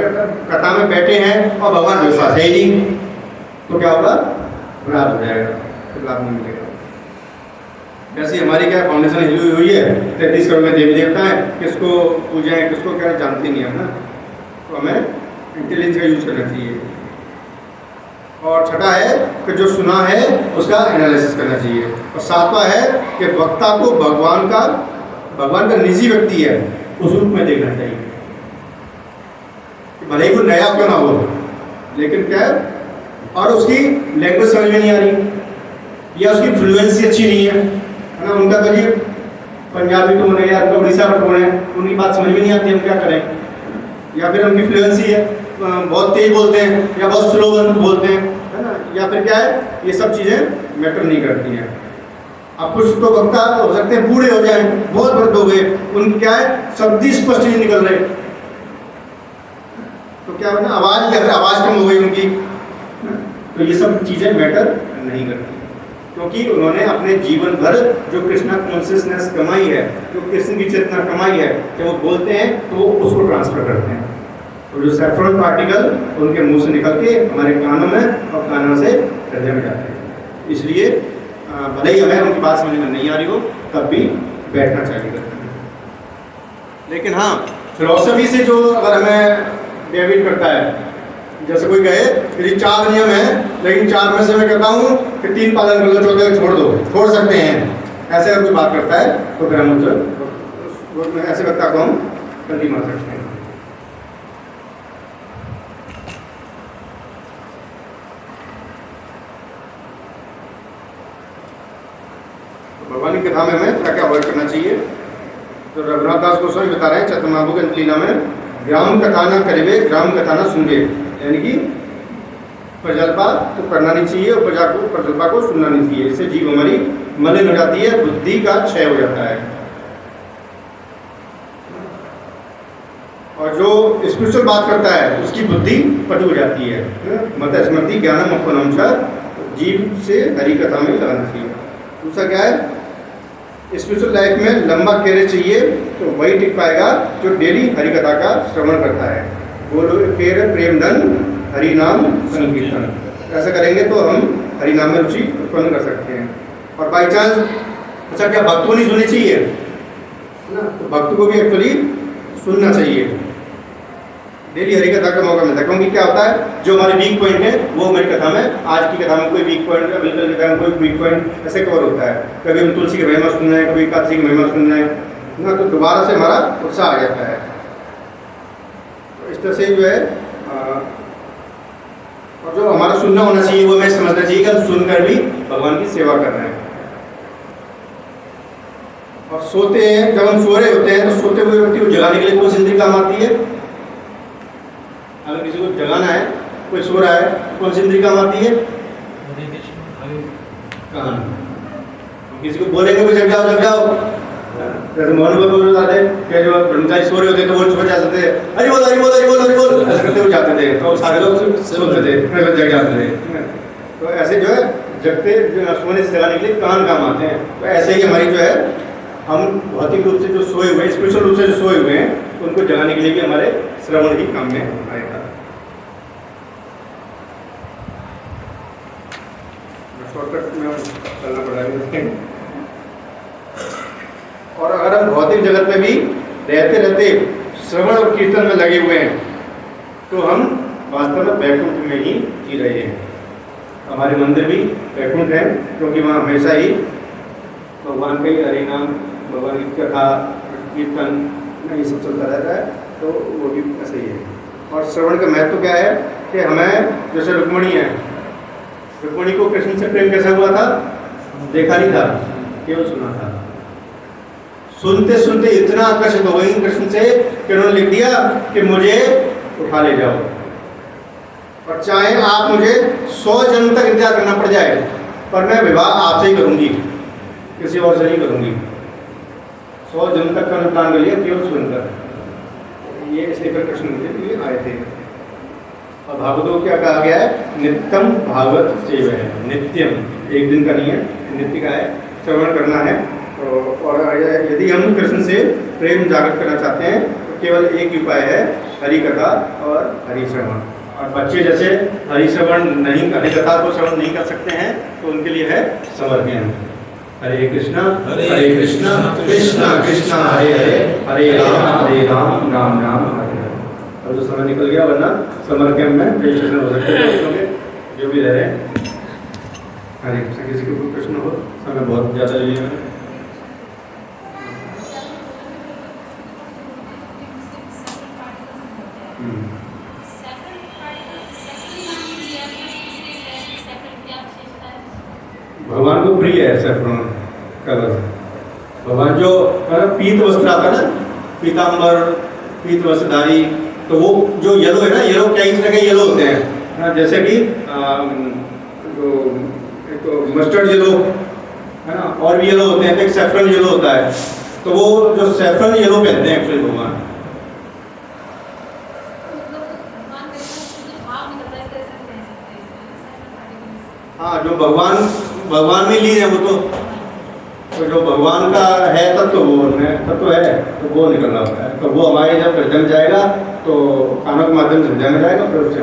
कथा में बैठे हैं और भगवान विश्वास है ही नहीं तो क्या होगा, खराब हो जाएगा, तो लाभ नहीं मिलेगा। जैसे हमारी क्या फाउंडेशन हिली हुई है, 33 करोड़ में देवी देवता है, किसको पूजाएं किसको क्या जानते नहीं हम ना, तो हमें इंटेलिजेंस का यूज करना चाहिए। और छठा है कि जो सुना है उसका एनालिसिस करना चाहिए। और सातवां है कि वक्ता को भगवान का निजी व्यक्ति है उस रूप में देखना चाहिए, भले ही वो नया क्यों ना हो, लेकिन क्या है, और उसकी लैंग्वेज समझ में नहीं आ रही या उसकी फ्लुएंसी अच्छी नहीं है ना, उनका तो ये पंजाबी टोन है या उड़ीसा का टोन है, उनकी बात समझ में नहीं आती, हम क्या करें, या फिर उनकी फ्लुएंसी है, बहुत तेज बोलते हैं या बहुत स्लो बोलते हैं, है ना, या फिर क्या है, ये सब चीज़ें मैटर नहीं करती हैं। अब कुछ तो वक्ता हो सकते हैं बूढ़े हो जाए, बहुत वृद्ध हो गए, उनकी क्या है, शब्द ही स्पष्ट नहीं निकल रहे, तो क्या होना, आवाज़ कम हो गई उनकी, तो ये सब चीज़ें मैटर नहीं करती, क्योंकि उन्होंने अपने जीवन भर जो कृष्णा कॉन्शियसनेस कमाई है, जो कृष्ण की चेतना कमाई है, जब वो बोलते हैं तो वो उसको ट्रांसफर करते हैं। तो जो सैफ्रॉन पार्टिकल उनके मुंह से निकल के हमारे कानों में और कानों से हृदय में जाते हैं। इसलिए भले ही हमें उनकी बात समझ में नहीं आ रही हो तब भी बैठना चाहिए। लेकिन हाँ, फिलॉसफी से जो अगर हमें डेविड करता है, जैसे कोई कहे कि 4 नियम है लेकिन 4 में से मैं कहता हूँ कि 3 पालन कर लो, 14 छोड़ दो, छोड़ सकते हैं, ऐसे अगर कोई बात करता है तो फिर हम ऐसे वक्ता को हम गलती मान सकते हैं। भगवान की कथा में हमें क्या क्या अवॉइड करना चाहिए, तो रघुनाथ दास गोस्वामी बता रहे हैं चतुर्माबू के लीला में, ग्राम कथा न करेवे ग्राम कथा न सुनगे, यानी कि प्रजल्पा तो करना नहीं चाहिए और प्रजल्पा को सुनना नहीं चाहिए। इससे जीव हमारी मलिन हो जाती है, बुद्धि का क्षय हो जाता है। और जो स्पिरिचुअल बात करता है उसकी बुद्धि पटु हो जाती है। मत स्मृति ज्ञानम अपनम, जीव से हरि कथा में लगाना चाहिए। दूसरा क्या है, स्पिरिचुअल लाइफ में लंबा कैरियर चाहिए, तो वही टिक पाएगा जो डेली हरि कथा का श्रवण करता है। बोलो केर प्रेम धन हरि नाम संकीर्तन, ऐसा करेंगे तो हम हरि नाम में रुचि उत्पन्न कर सकते हैं। और बाई चांस अच्छा क्या भक्त को नहीं सुननी चाहिए ना, तो भक्त को भी एक्चुअली सुनना चाहिए, डेली हरि कथा का मौका मिलता है। क्योंकि क्या होता है, जो हमारे वीक पॉइंट है वो हमारी कथा में, आज की कथा में कोई वीक पॉइंट, अगली कथा में कोई वीक पॉइंट ऐसे कवर होता है। कभी हम तुलसी की महिमा सुन रहे हैं, कभी एकादशी की महिमा सुन रहे हैं ना, तो दोबारा से हमारा उत्साह आ जाता है। तो इस तरह से जो है और जो हमारा सुनना होना चाहिए वो हमें समझना चाहिए कि हम सुनकर भी भगवान की सेवा कर रहे हैं। और सोते हैं, जब हम सो रहे होते हैं तो सोते हुए व्यक्ति को जगाने के लिए कौन सी इंद्रिय काम आती है? अगर किसी को जगाना है, कोई सो रहा है, कौन सी इंद्रिय काम आती है? कान। किसी को बोलेंगे तो जग जाओ जग जाओ। जैसे मोहन बाबू बताते कि जो ब्रह्मचारी सो रहे होते तो वो छुप जाते थे, अरे बोल अरे बोल अरे बोल अरे बोल ऐसे करते हुए जाते थे, तो सारे लोग सुनते थे, फिर जग जाते थे। तो ऐसे जो है जगते सोने से जगाने के लिए कान काम आते हैं। तो ऐसे ही हमारी जो है हम भौतिक रूप से जो सोए हुए हैं, स्पिरिचुअल रूप से जो सोए हुए हैं, उनको जगाने के लिए भी हमारे श्रवण ही काम में आएगा। शॉर्टकट में चलना पड़ेगा। और अगर हम भौतिक जगत में भी रहते रहते श्रवण और कीर्तन में लगे हुए हैं तो हम वास्तव में वैकुंठ में ही जी रहे हैं। हमारे मंदिर भी वैकुंठ है, क्योंकि वहाँ हमेशा ही भगवान का ही हरि नाम, भगवान की कथा, कीर्तन ये सब चलता रहता है। तो वो भी ऐसे ही है। और श्रवण का महत्व क्या है कि हमें, जैसे रुक्मिणी है, रुक्मिणी को कृष्ण से प्रेम कैसा हुआ था? देखा नहीं था, केवल सुना था। सुनते सुनते इतना आकर्षित हो गई कृष्ण से कि उन्होंने लिख दिया कि मुझे उठा ले जाओ, और चाहे आप मुझे 100 जन्म तक इंतजार करना पड़ जाए, पर मैं विवाह आपसे ही करूंगी, किसी और से नहीं करूंगी। 100 जन्म तक का प्लान कर लिया केवल सुनकर। ये इसलिए फिर कृष्ण के लिए आए थे। और भागवतों को क्या कहा गया है? नित्यम भागवत सेव है। नित्यम, एक दिन का नहीं है, नित्य का है, श्रवण करना है। और यदि हम कृष्ण से प्रेम जागृत करना चाहते हैं तो केवल एक ही उपाय है, हरि कथा और हरि श्रवण। और बच्चे जैसे हरि श्रवण नहीं, हरि कथा को श्रवण नहीं कर सकते हैं तो उनके लिए है समर्पण। हरे कृष्णा कृष्णा कृष्णा हरे हरे, हरे राम राम राम हरे हरे। अब तो समय निकल गया, वरना समर कैंप में रजिस्ट्रेशन हो सकते हैं जो भी रह रहे हैं। हरे कृष्ण। किसी को कोई प्रश्न हो? समय बहुत ज़्यादा ले लिया मैंने। भगवान को प्रिय है सैफरन कलर। भगवान जो पीत वस्त्र आता है ना, पीताम्बर, पीत वस्त्रधारी, तो वो जो येलो है ना, येलो कई तरह के येलो होते हैं, जैसे कि जो एक मस्टर्ड येलो है ना, और भी येलो होते हैं, एक सैफरन येलो होता है। तो वो जो सैफरन येलो पहनते हैं एक्चुअली भगवान। हाँ, जो भगवान में लीन है वो तो जो भगवान का है तत्व, वो तत्व है, तो वो निकल रहा होता है। तो वो हमारे जब जम जाएगा तो कानों के माध्यम से जम जाएगा, फिर उससे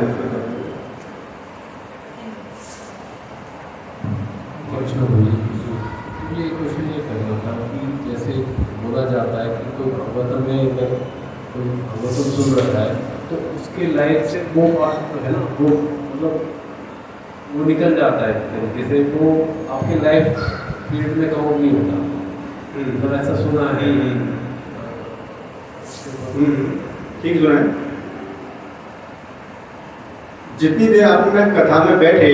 ये क्वेश्चन ये करना था कि जैसे बोला जाता है कि कोई भगवतम में अगर कोई भगवतम सुन रहा है तो उसके लाइफ से वो पार्ट है ना, वो मतलब वो निकल जाता है तरीके से, वो आपकी लाइफ पीरियड में काउंट नहीं होता। मतलब ऐसा सुना है। ठीक सुना है। जितनी देर आपने कथा में बैठे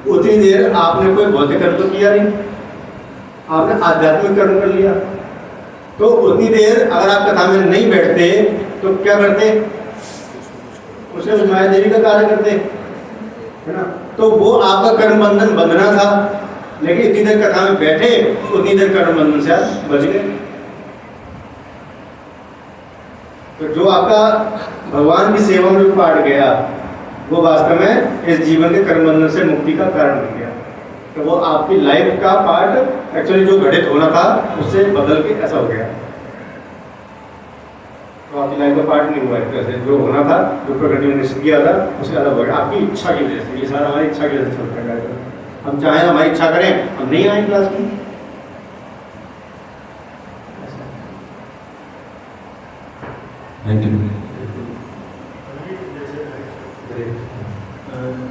उतनी देर आपने कोई भौतिक कर्म तो किया नहीं, आपने आध्यात्मिक कर्म कर लिया। तो उतनी देर अगर आप कथा में नहीं बैठते तो क्या करते? उसे उस माया देवी का कार्य करते, है ना। तो वो आपका कर्म बंधन बंधना था, लेकिन इतनी देर कथा में बैठे उतनी देर कर्म बंधन से आप बच गए। तो जो आपका भगवान की सेवा में जो पार्ट गया वो वास्तव में इस जीवन के कर्म बंधन से मुक्ति का कारण बन गया। तो वो आपकी लाइफ का पार्ट एक्चुअली जो घटित होना था उससे बदल के ऐसा हो गया। तो आपकी लाइफ का पार्ट नहीं हुआ है, जैसे जो होना था, जो प्रकृति ने निश्चित किया था उससे अलग हो गया आपकी इच्छा की वजह से। ये सारा हमारी इच्छा की वजह से चलता है। हम चाहें हमारी इच्छा करें, हम नहीं आए क्लास में।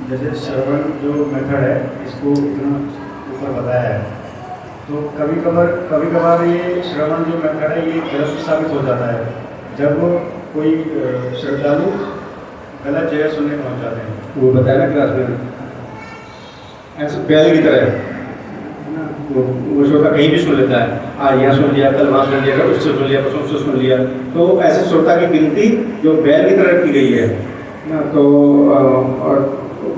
जैसे श्रवण जो मेथड है इसको इतना ऊपर बताया है, तो कभी कभार ये श्रवण जो मेथड है ये गलत साबित हो जाता है जब कोई श्रद्धालु गलत जगह सुनने पहुंच जाते हैं। वो बताया ना क्लास में, ऐसे बैल की तरह है ना, वो श्रोता कहीं भी सुन लेता है। आज यहाँ सुन लिया, कल वहाँ सुन लिया, कल उससे सुन लिया, परसों उससे सुन लिया। तो ऐसे श्रोता की गिनती जो बैल की तरह की गई है ना, तो और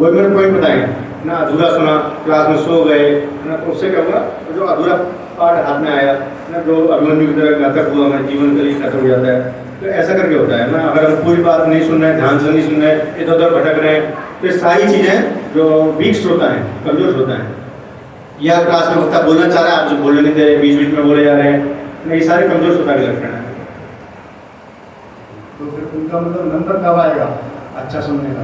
वही मैंने पॉइंट बताए ना, अधूरा सुना, क्लास में सो गए ना, तो उससे क्या हुआ, तो जो अधूरा पाठ हाथ में आया ना, जो अभिमन्यु की तरह घातक हुआ, हमारे जीवन के लिए खत्म हो जाता है। तो ऐसा करके होता है ना, अगर हम पूरी बात नहीं सुन रहे हैं, ध्यान से नहीं सुन रहे हैं, इधर उधर भटक रहे हैं, तो ये सारी चीज़ें जो वीक श्रोता है, कमजोर श्रोता है, या क्लास में वक्ता बोलना चाह रहा है, आप जो बोलने नहीं दे रहे, बीच बीच में बोले जा रहे हैं, ये सारे कमजोर श्रोता के लक्षण है। तो फिर उनका मतलब नंबर कब आएगा अच्छा सुनने का?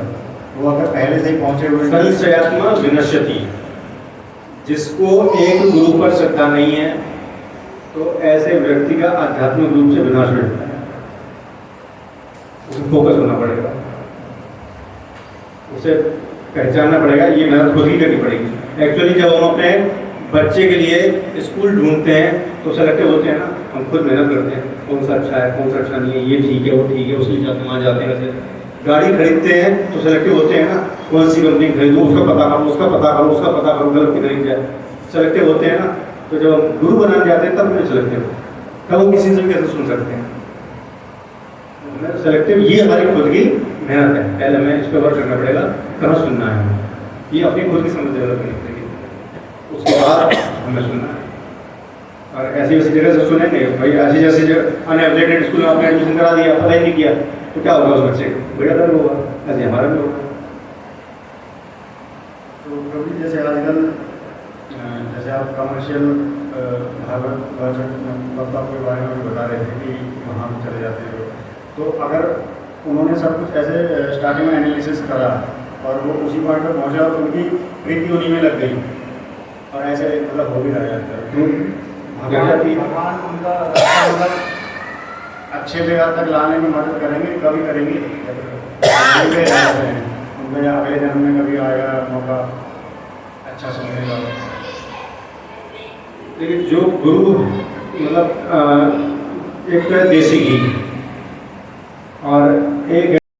वो अगर पहले से ही पहुंचे हुए हैं। संशयात्मा विनश्यति, जिसको एक गुरु पर श्रद्धा नहीं है, तो ऐसे व्यक्ति का आध्यात्मिक रूप से विनाश हो जाता है। उसे फोकस होना पड़ेगा, उसे पहचानना पड़ेगा, ये मेहनत खुद ही करनी पड़ेगी। एक्चुअली जब हम अपने बच्चे के लिए स्कूल ढूंढते हैं तो सेलेक्टिव होते हैं ना, हम खुद मेहनत करते हैं, कौन सा अच्छा है, कौन सा अच्छा नहीं है, ये ठीक है, वो ठीक है, उसके जाते वहाँ जाते हैं। वैसे गाड़ी खरीदते हैं तो सेलेक्टिव होते हैं ना, कौन सी कंपनी खरीदूँ, उसका पता करो, उसका पता करो, उसका पता करो, गलत की खरीद जाए, सेलेक्टिव होते हैं ना। तो जब हम गुरु बनाने जाते हैं तब नहीं सेलेक्टिव, तब वो किसी से भी कैसे सुन सकते हैं। सेलेक्टिव ये हमारी खुद की मेहनत है, पहले हमें इस पर वर्क करना पड़ेगा, कहाँ सुनना है, ये अपनी खुद की समझ डेवलप करनी पड़ेगी, उसके बाद हमें सुनना है। और ऐसी वैसी जगह से सुनेंगे भाई, ऐसी जैसे जगह अनएवलेटेड स्कूल में आपने एडमिशन करा दिया, पता ही नहीं किया, तो क्या होगा उस बच्चे को, बड़ा दर्द होगा, ऐसे हमारा भी होगा। तो कभी जैसे आजकल जैसे आप कमर्शियल भागवत वाचक वक्ता के बारे में भी बता रहे थे कि वहाँ भी चले जाते हैं, तो अगर उन्होंने सब कुछ ऐसे स्टार्टिंग में एनालिसिस करा और वो उसी पॉइंट पर पहुँचा तो उनकी प्रीति उन्हीं में लग गई, और ऐसे मतलब हो भी रहा है। भगवान उनका रास्ता मतलब अच्छे जगह तक लाने में मदद करेंगे, कभी करेंगे उनका अगले जन्म में कभी आएगा मौका अच्छा सुनने का। लेकिन जो गुरु मतलब एक तो है देसी घी और एक